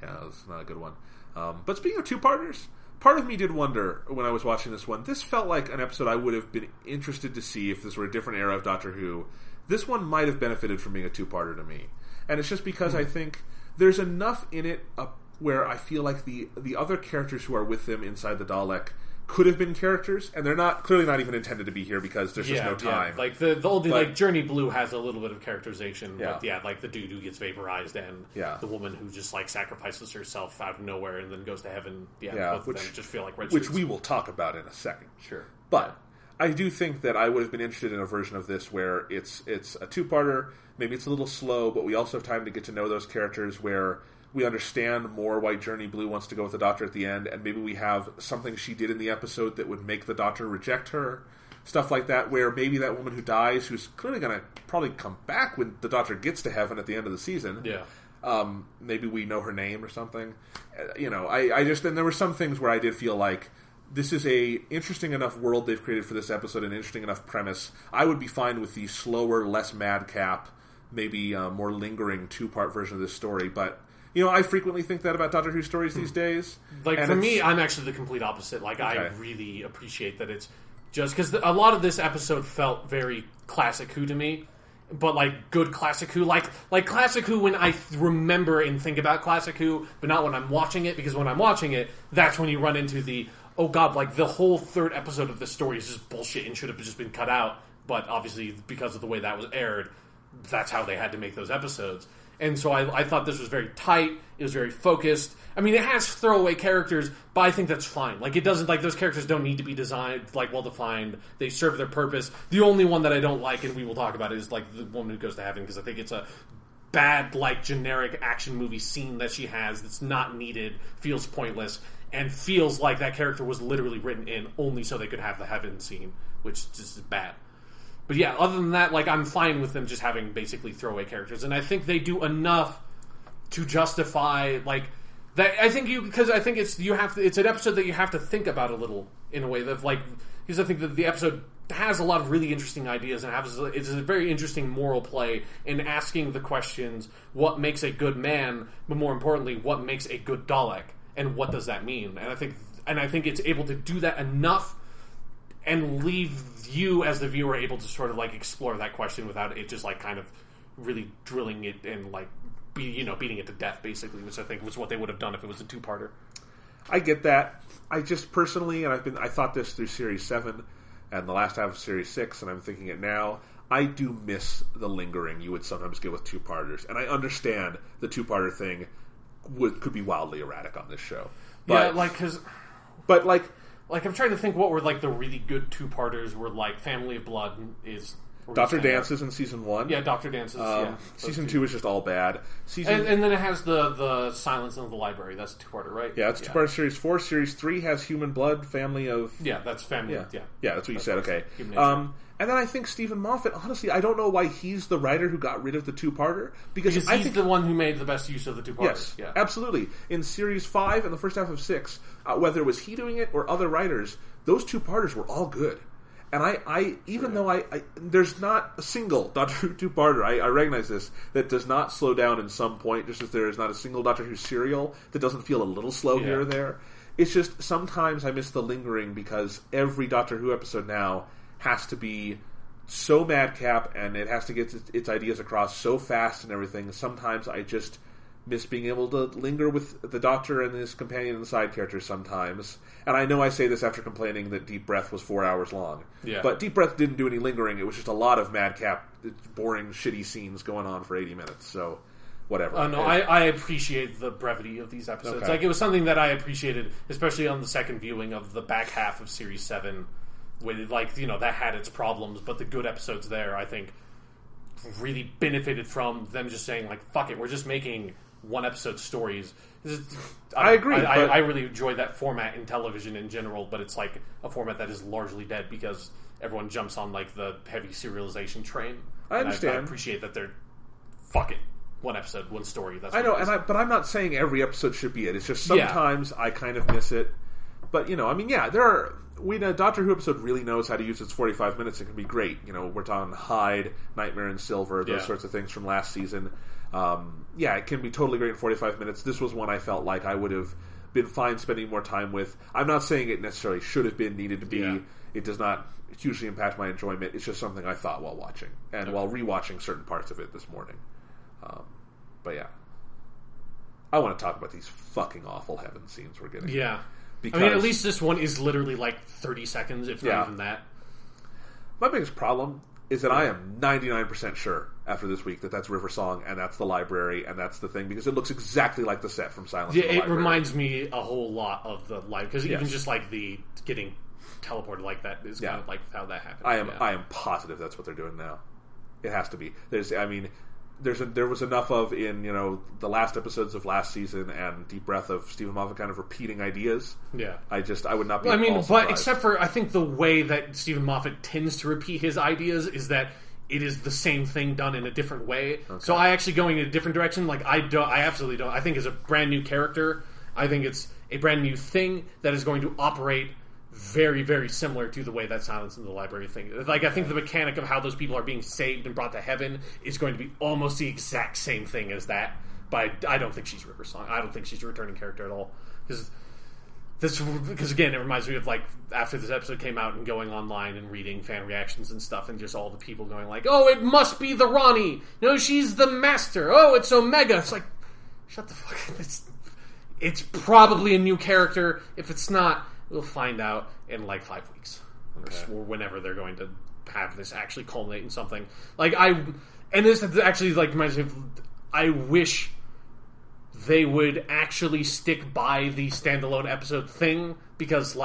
that's not a good one. But speaking of two-parters, part of me did wonder when I was watching this one. This felt like an episode I would have been interested to see if this were a different era of Doctor Who. This one might have benefited from being a two-parter to me. And it's just because I think there's enough in it where I feel like the other characters who are with them inside the Dalek could have been characters, and they're clearly not even intended to be here because there's just no time. Like the only like Journey Blue has a little bit of characterization, Yeah. but like the dude who gets vaporized and the woman who just like sacrifices herself out of nowhere and then goes to heaven. Both of them just feel like red which suits. we will talk about in a second. Sure, but I do think that I would have been interested in a version of this where it's a two-parter. Maybe it's a little slow, but we also have time to get to know those characters where we understand more why Journey Blue wants to go with the Doctor at the end, and maybe we have something she did in the episode that would make the Doctor reject her. Stuff like that, where maybe that woman who dies, who's clearly going to probably come back when the Doctor gets to heaven at the end of the season. Maybe we know her name or something. I just, and there were some things where I did feel like this is a interesting enough world they've created for this episode, an interesting enough premise. I would be fine with the slower, less madcap, maybe more lingering two-part version of this story, but I frequently think that about Doctor Who stories these days. Like, for me, I'm actually the complete opposite. Like, I really appreciate that it's just... Because a lot of this episode felt very Classic Who to me. But, like, good Classic Who. Like Classic Who when I remember and think about Classic Who, but not when I'm watching it. Because when I'm watching it, that's when you run into the, oh god, like, the whole third episode of this story is just bullshit and should have just been cut out. But, obviously, because of the way that was aired, that's how they had to make those episodes. And so I thought this was very tight. It was very focused. I mean, it has throwaway characters, but I think that's fine. Like, it doesn't, like, those characters don't need to be designed, like, well-defined. They serve their purpose. The only one that I don't like, and we will talk about it, is, like, the woman who goes to heaven, because I think it's a bad, like, generic action movie scene that she has that's not needed, feels pointless, and feels like that character was literally written in only so they could have the heaven scene, which just is bad. But yeah, other than that, like, I'm fine with them just having basically throwaway characters, and I think they do enough to justify, like, that. I think it's an episode that you have to think about a little in a way that, like, because I think that the episode has a lot of really interesting ideas and it's a very interesting moral play in asking the questions: what makes a good man, but more importantly, what makes a good Dalek, and what does that mean? And I think it's able to do that enough and leave you as the viewer able to sort of like explore that question without it just like kind of really drilling it and like beating it to death basically, which I think was what they would have done if it was a two-parter. I get that. I just personally, and I thought this through Series 7 and the last half of Series 6, and I'm thinking it now, I do miss the lingering you would sometimes get with two-parters, and I understand the two-parter thing could be wildly erratic on this show. But, Like, I'm trying to think what were, like, the really good two-parters were, like, Family of Blood is... Dr. Dances in Season 1. Yeah, Dr. Dances, Season 2 is just all bad. And then it has the Silence in the Library. That's a two-parter, right? Yeah, it's a two-parter Series 4. Series 3 has Human Blood, Family of... Yeah, that's Family of... Yeah, that's what you said, okay. And then I think Stephen Moffat, honestly, I don't know why he's the writer who got rid of the two-parter. Because he's the one who made the best use of the two-parters. Yes, yeah. Absolutely. In Series 5 and the first half of 6, whether it was he doing it or other writers, those two-parters were all good. And though there's not a single Doctor Who two-parter, I recognize this, that does not slow down in some point, just as there is not a single Doctor Who serial that doesn't feel a little slow here or there. It's just, sometimes I miss the lingering because every Doctor Who episode now has to be so madcap and it has to get its ideas across so fast and everything. Sometimes I just miss being able to linger with the Doctor and his companion and side characters sometimes. And I know I say this after complaining that Deep Breath was 4 hours long. Yeah. But Deep Breath didn't do any lingering. It was just a lot of madcap, boring, shitty scenes going on for 80 minutes. So, whatever. I appreciate the brevity of these episodes. Okay. Like, it was something that I appreciated, especially on the second viewing of the back half of Series 7, with, like, that had its problems, but the good episodes there, I think, really benefited from them just saying, like, fuck it, we're just making one-episode stories. I agree. I really enjoy that format in television in general, but it's like a format that is largely dead because everyone jumps on like the heavy serialization train. I understand. I appreciate that they're fuck it, one episode, one story. That's I know, but I'm not saying every episode should be it. It's just sometimes I kind of miss it. But there are. A Doctor Who episode really knows how to use its 45 minutes. It can be great. We're talking Hyde, Nightmare in Silver, those sorts of things from last season. It can be totally great in 45 minutes. This was one I felt like I would have been fine spending more time with. I'm not saying it necessarily should have been, needed to be. Yeah. It does not hugely impact my enjoyment. It's just something I thought while watching and while rewatching certain parts of it this morning. But yeah. I want to talk about these fucking awful heaven scenes we're getting. Yeah. Because, I mean, at least this one is literally like 30 seconds, if not even that. My biggest problem is that I am 99% sure after this week that that's River Song and that's the library and that's the thing, because it looks exactly like the set from Silence of the Library. It reminds me a whole lot of the library, because even just like the getting teleported like that is kind of like how that happened. I am positive that's what they're doing now. It has to be. There was enough of in the last episodes of last season and Deep Breath of Stephen Moffat kind of repeating ideas. Yeah, I would not be. But except for I think the way that Stephen Moffat tends to repeat his ideas is that it is the same thing done in a different way. Okay. So I actually going in a different direction. Like I absolutely don't. I think it's a brand new character. I think it's a brand new thing that is going to operate very, very similar to the way that Silence in the Library thing. Like, I think the mechanic of how those people are being saved and brought to heaven is going to be almost the exact same thing as that. But I don't think she's River Song. I don't think she's a returning character at all. Because again, it reminds me of like after this episode came out and going online and reading fan reactions and stuff, and just all the people going like, "Oh, it must be the Ronnie. No, she's the Master. Oh, it's Omega." It's like, shut the fuck up. It's probably a new character. If it's not, we'll find out in like 5 weeks or whenever they're going to have this actually culminate in something. This actually like reminds me of, I wish they would actually stick by the standalone episode thing, because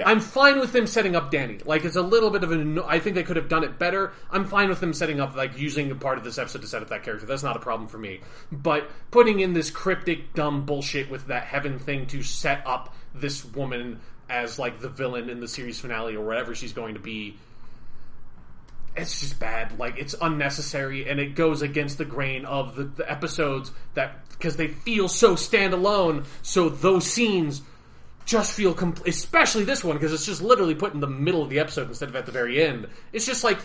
I'm fine with them setting up Danny. Like, it's a little bit of I think they could have done it better. I'm fine with them setting up, like, using a part of this episode to set up that character. That's not a problem for me. But putting in this cryptic, dumb bullshit with that heaven thing to set up this woman as, like, the villain in the series finale or whatever she's going to be, it's just bad. Like, it's unnecessary, and it goes against the grain of the episodes that, because they feel so standalone, so those scenes just feel especially this one, because it's just literally put in the middle of the episode instead of at the very end. It's just like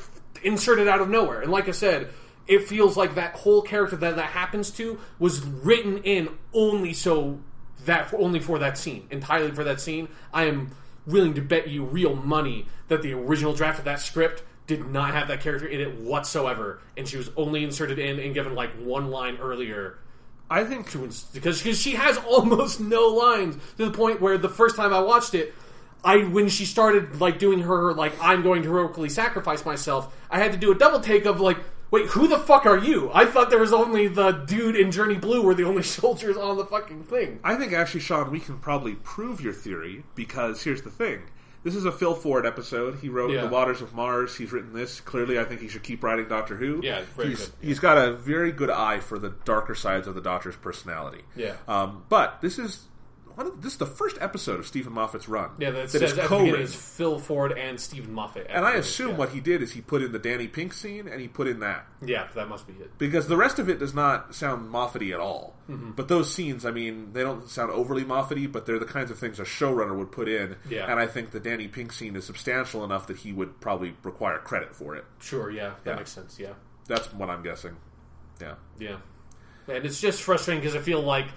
inserted out of nowhere. And like I said, it feels like that whole character that happens to was written in only for that scene, entirely for that scene. I am willing to bet you real money that the original draft of that script did not have that character in it whatsoever, and she was only inserted in and given like one line earlier. I think because she has almost no lines, to the point where the first time I watched it, when she started like doing her like I'm going to heroically sacrifice myself, I had to do a double take of like, wait, who the fuck are you? I thought there was only the dude in Journey Blue were the only soldiers on the fucking thing. I think actually, Sean, we can probably prove your theory, because here's the thing. This is a Phil Ford episode. He wrote The Waters of Mars. He's written this. Clearly, I think he should keep writing Doctor Who. Yeah, very good. He's got a very good eye for the darker sides of the Doctor's personality. Yeah. But this is the first episode of Stephen Moffat's run. Yeah, that is co-written. It's Phil Ford and Stephen Moffat. And I assume what he did is he put in the Danny Pink scene, and he put in that. Yeah, that must be it. Because the rest of it does not sound Moffat-y at all. Mm-hmm. But those scenes, I mean, they don't sound overly Moffat-y, but they're the kinds of things a showrunner would put in. Yeah. And I think the Danny Pink scene is substantial enough that he would probably require credit for it. Sure, yeah. That makes sense, yeah. That's what I'm guessing. Yeah. Yeah. And it's just frustrating because I feel like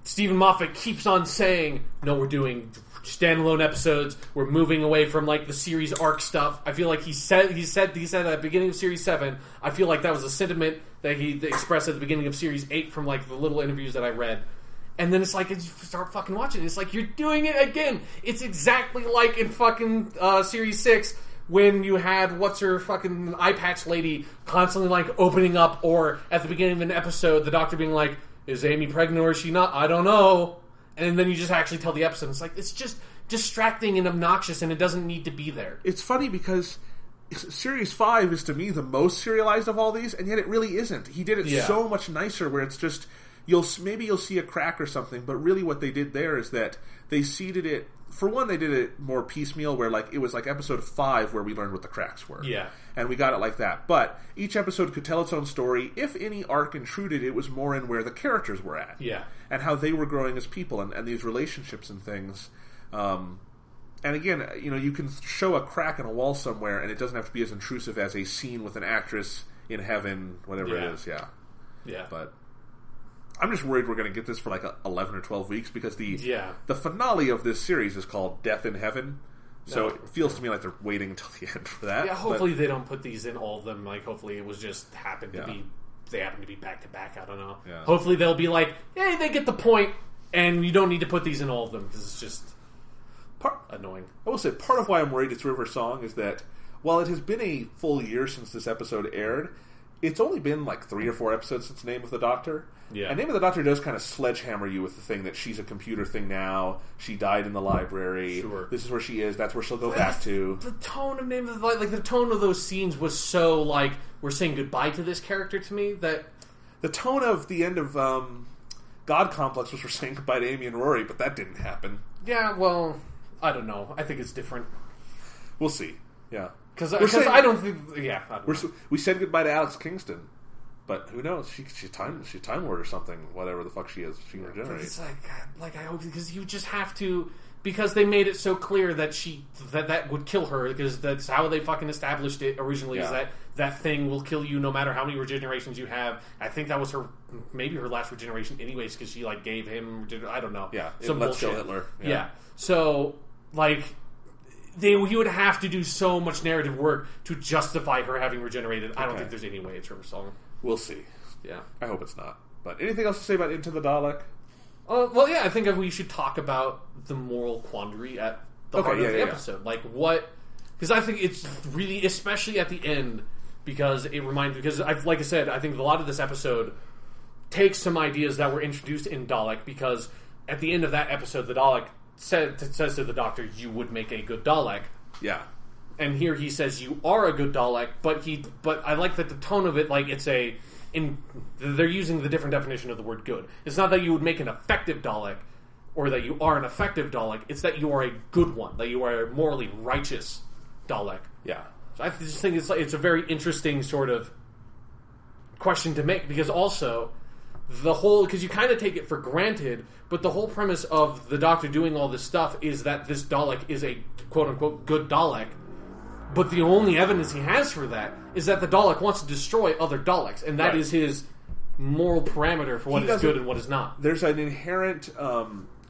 Stephen Moffat keeps on saying, no, we're doing standalone episodes, we're moving away from like the series arc stuff. I feel like he said at the beginning of Series 7, I feel like that was a sentiment that he expressed at the beginning of Series 8 from like the little interviews that I read. And then it's like, you start fucking watching it, it's like, you're doing it again. It's exactly like in fucking Series 6 when you had what's her fucking eye patch lady constantly like opening up, or at the beginning of an episode, the Doctor being like, is Amy pregnant or is she not? I don't know. And then you just actually tell the episode. It's like, it's just distracting and obnoxious, and it doesn't need to be there. It's funny because Series 5 is to me the most serialized of all these, and yet it really isn't. He did it so much nicer, where it's just you'll see a crack or something, but really what they did there is that they seeded it. For one, they did it more piecemeal, where like it was like episode 5 where we learned what the cracks were. Yeah. And we got it like that. But each episode could tell its own story. If any arc intruded, it was more in where the characters were at. Yeah. And how they were growing as people, and these relationships and things. And again, you can show a crack in a wall somewhere, and it doesn't have to be as intrusive as a scene with an actress in heaven, whatever it is. Yeah. Yeah. But I'm just worried we're going to get this for like 11 or 12 weeks, because the finale of this series is called Death in Heaven. So it feels to me like they're waiting until the end for that. Yeah, hopefully they don't put these in all of them. Like, hopefully it was just happened to be they happen to be back to back. I don't know. Yeah. Hopefully they'll be like, hey, they get the point, and you don't need to put these in all of them because it's just annoying. I will say part of why I'm worried it's River Song is that while it has been a full year since this episode aired, it's only been like 3 or 4 episodes since Name of the Doctor. Yeah. And Name of the Doctor does kind of sledgehammer you with the thing that she's a computer thing now. She died in the library. Sure. This is where she is. That's where she'll go back to. The tone of Name of the like the tone of those scenes was so like we're saying goodbye to this character to me that the tone of the end of God Complex was we're saying goodbye to Amy and Rory, but that didn't happen. Yeah, well, I don't know. I think it's different. We'll see. Yeah. Because I don't think... Yeah. We said goodbye to Alex Kingston, but who knows? She's Time Lord or something, whatever the fuck she is. She can regenerate. It's like I hope... Because you just have to... Because they made it so clear that that would kill her, because that's how they fucking established it originally, is that thing will kill you no matter how many regenerations you have. I think that was maybe her last regeneration anyways, because she like gave him... I don't know. Yeah, some Let's bullshit. Kill Hitler. Yeah. So, like... You would have to do so much narrative work to justify her having regenerated. I don't think there's any way it's River Song. We'll see. Yeah. I hope it's not. But anything else to say about Into the Dalek? Well, yeah, I think we should talk about the moral quandary at the heart of the episode. Like, what... Because I think it's really... Especially at the end, because it reminds... Because, like I said, I think a lot of this episode takes some ideas that were introduced in Dalek, because at the end of that episode, the Dalek... says to the Doctor, you would make a good Dalek. Yeah. And here he says, you are a good Dalek, but I like that the tone of it, like, they're using the different definition of the word good. It's not that you would make an effective Dalek, or that you are an effective Dalek, it's that you are a good one, that you are a morally righteous Dalek. Yeah. So I just think it's a very interesting sort of question to make, because also... because you kind of take it for granted, but the whole premise of the Doctor doing all this stuff is that this Dalek is a quote-unquote good Dalek, but the only evidence he has for that is that the Dalek wants to destroy other Daleks, and that is his moral parameter for what is good and what is not. There's an inherent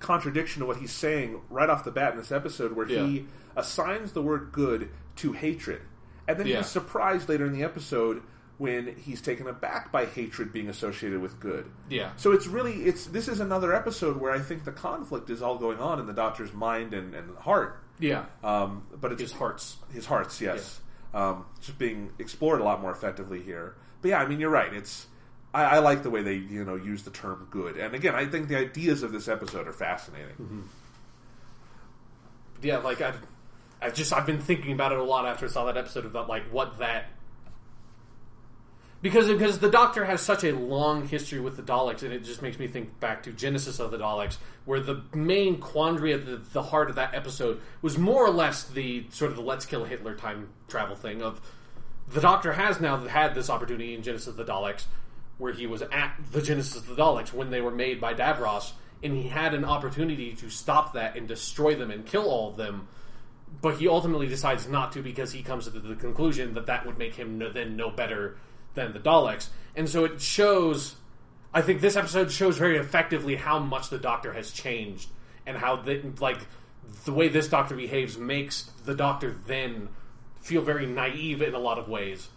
contradiction to what he's saying right off the bat in this episode, where he assigns the word good to hatred, and then he's surprised later in the episode when he's taken aback by hatred being associated with good. Yeah. So this is another episode where I think the conflict is all going on in the Doctor's mind and heart. Yeah. But it's his hearts. His hearts, yes. Yeah. Just being explored a lot more effectively here. But yeah, I mean, you're right. I like the way they use the term good. And again, I think the ideas of this episode are fascinating. Mm-hmm. Yeah, like I've been thinking about it a lot after I saw that episode about like what that... Because the Doctor has such a long history with the Daleks, and it just makes me think back to Genesis of the Daleks, where the main quandary at the heart of that episode was more or less the sort of the Let's Kill Hitler time travel thing of the Doctor has now had this opportunity in Genesis of the Daleks, where he was at the Genesis of the Daleks when they were made by Davros, and he had an opportunity to stop that and destroy them and kill all of them, but he ultimately decides not to, because he comes to the conclusion that would make him then no better than the Daleks. And so it shows... I think this episode shows very effectively how much the Doctor has changed, and how the way this Doctor behaves makes the Doctor then feel very naive in a lot of ways.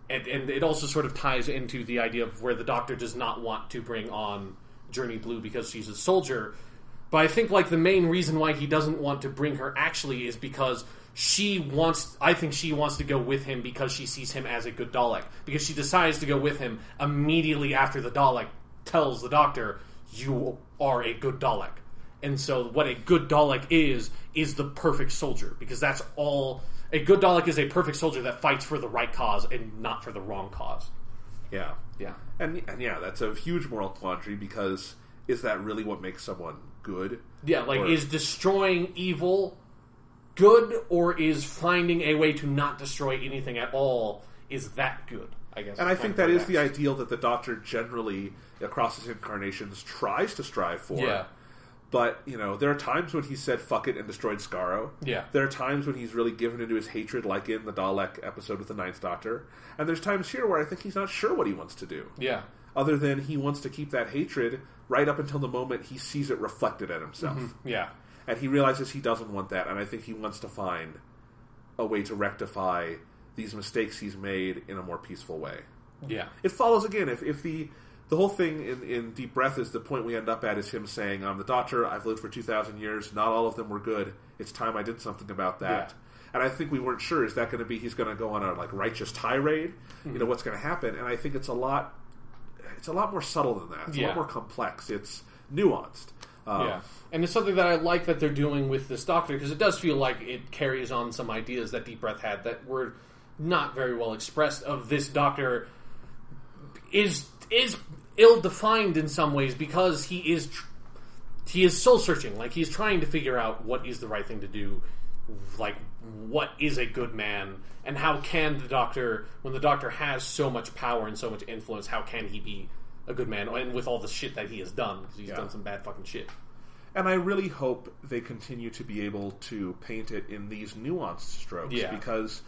And it also sort of ties into the idea of where the Doctor does not want to bring on Journey Blue because she's a soldier. But I think the main reason why he doesn't want to bring her actually is because she wants to go with him because she sees him as a good Dalek. Because she decides to go with him immediately after the Dalek tells the Doctor, you are a good Dalek. And so what a good Dalek is the perfect soldier. Because that's all... A good Dalek is a perfect soldier that fights for the right cause and not for the wrong cause. Yeah. Yeah. And yeah, that's a huge moral quandary, because is that really what makes someone good? Yeah, is destroying evil good, or is finding a way to not destroy anything at all, is that good, I guess. And I think that is the ideal that the Doctor generally, across his incarnations, tries to strive for. Yeah. But, there are times when he said fuck it and destroyed Skaro. Yeah. There are times when he's really given into his hatred, like in the Dalek episode with the Ninth Doctor. And there's times here where I think he's not sure what he wants to do. Yeah. Other than he wants to keep that hatred right up until the moment he sees it reflected at himself. Mm-hmm. Yeah. And he realizes he doesn't want that, and I think he wants to find a way to rectify these mistakes he's made in a more peaceful way. Yeah. It follows again. If the whole thing in Deep Breath is the point we end up at is him saying, I'm the Doctor, I've lived for 2,000 years, not all of them were good, it's time I did something about that. Yeah. And I think we weren't sure, is that going to be, he's going to go on a righteous tirade? Mm-hmm. What's going to happen? And I think it's a lot more subtle than that. It's a lot more complex. It's nuanced. Yeah. And it's something that I like that they're doing with this Doctor, because it does feel like it carries on some ideas that Deep Breath had that were not very well expressed, of this Doctor is ill-defined in some ways, because he is soul-searching. Like, he's trying to figure out what is the right thing to do, like, what is a good man, and how can the Doctor, when the Doctor has so much power and so much influence, how can he be a good man, and with all the shit that he has done, because he's done some bad fucking shit. And I really hope they continue to be able to paint it in these nuanced strokes, because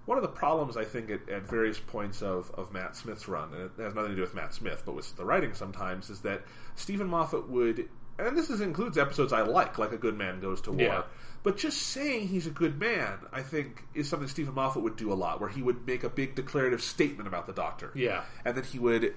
one of the problems, I think, at various points of Matt Smith's run, and it has nothing to do with Matt Smith, but with the writing sometimes, is that Stephen Moffat would, and this includes episodes I like A Good Man Goes to War, but just saying he's a good man, I think, is something Stephen Moffat would do a lot, where he would make a big declarative statement about the Doctor. Yeah. And then he would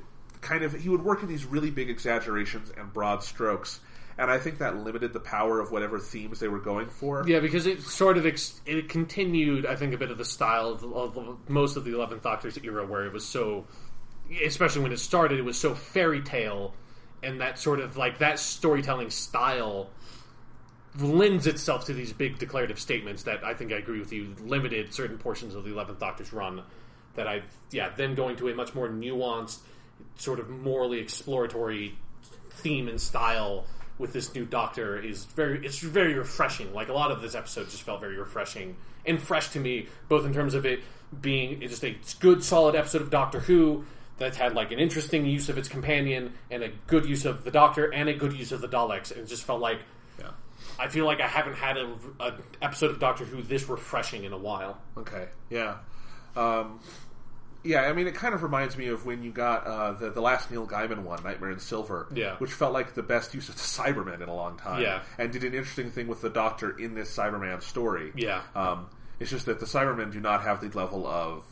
work in these really big exaggerations and broad strokes, and I think that limited the power of whatever themes they were going for. Yeah, because it sort of it continued, I think, a bit of the style of most of the 11th Doctor's era, where it was so, especially when it started, it was so fairy tale, and that sort of, that storytelling style lends itself to these big declarative statements that, I think I agree with you, limited certain portions of the 11th Doctor's run, that then going to a much more nuanced, sort of morally exploratory theme and style with this new Doctor it's very refreshing. Like, a lot of this episode just felt very refreshing and fresh to me, both in terms of it being just a good, solid episode of Doctor Who that had an interesting use of its companion, and a good use of the Doctor, and a good use of the Daleks. And it just felt like, I feel like I haven't had an episode of Doctor Who this refreshing in a while. Okay, yeah. Yeah, I mean, it kind of reminds me of when you got the last Neil Gaiman one, Nightmare in Silver, which felt like the best use of the Cybermen in a long time, and did an interesting thing with the Doctor in this Cyberman story. Yeah. It's just that the Cybermen do not have the level of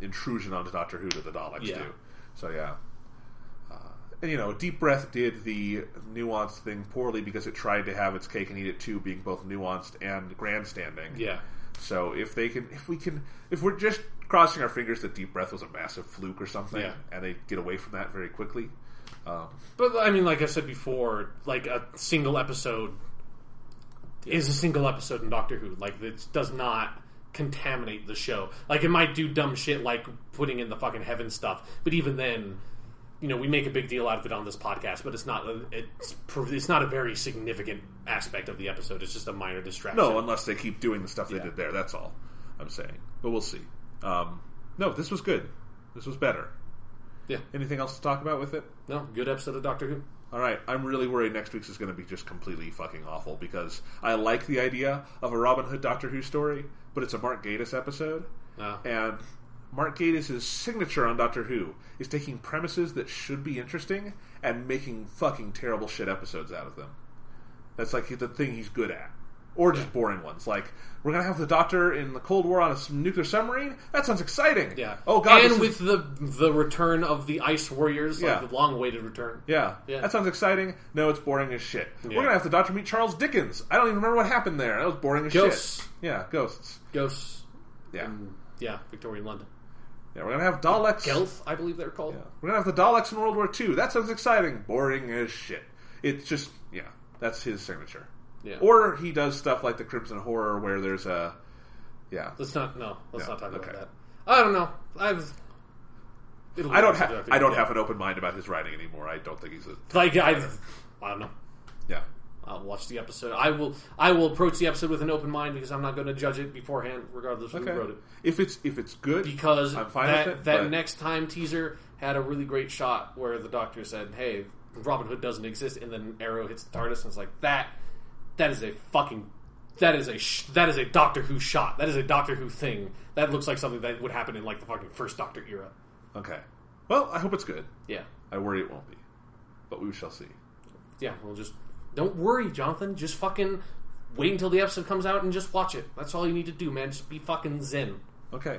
intrusion onto Doctor Who that the Daleks do. So, yeah. And, Deep Breath did the nuanced thing poorly because it tried to have its cake and eat it too, being both nuanced and grandstanding. Yeah. So if we're just crossing our fingers that Deep Breath was a massive fluke or something, and they get away from that very quickly. But, I mean, like I said before, a single episode is a single episode in Doctor Who. It does not contaminate the show. It might do dumb shit like putting in the fucking heaven stuff, but even then, we make a big deal out of it on this podcast, but it's not a very significant aspect of the episode. It's just a minor distraction. No, unless they keep doing the stuff they did there. That's all I'm saying. But we'll see. No, this was good. This was better. Yeah. Anything else to talk about with it? No, good episode of Doctor Who. All right. I'm really worried next week's is going to be just completely fucking awful, because I like the idea of a Robin Hood Doctor Who story, but it's a Mark Gatiss episode. And Mark Gatiss' signature on Doctor Who is taking premises that should be interesting and making fucking terrible shit episodes out of them. That's the thing he's good at. Or just boring ones. We're going to have the Doctor in the Cold War on a nuclear submarine? That sounds exciting. Yeah. Oh, God. And with the return of the Ice Warriors, the long-awaited return. Yeah. That sounds exciting. No, it's boring as shit. We're going to have the Doctor meet Charles Dickens. I don't even remember what happened there. That was boring as shit. Yeah, ghosts. Yeah. Victorian London. Yeah, we're going to have Daleks. Gelth, I believe they're called. Yeah. We're going to have the Daleks in World War II. That sounds exciting. Boring as shit. It's just, that's his signature. Yeah. Or he does stuff like the Crimson Horror, where there's a... Yeah. Let's not talk about that. I don't know. I don't have an open mind about his writing anymore. I don't think he's a... I don't know. Yeah. I'll watch the episode. I will approach the episode with an open mind, because I'm not going to judge it beforehand, regardless of who wrote it. If it's good, because I'm fine with it. That next time teaser had a really great shot where the Doctor said, "Hey, Robin Hood doesn't exist," and then Arrow hits the TARDIS, and it's like that is a Doctor Who shot. That is a Doctor Who thing. That looks like something that would happen in the fucking first Doctor era. Okay. Well, I hope it's good. Yeah. I worry it won't be, but we shall see. Yeah, we'll just... Don't worry, Jonathan. Just fucking wait until the episode comes out and just watch it. That's all you need to do, man. Just be fucking zen. Okay.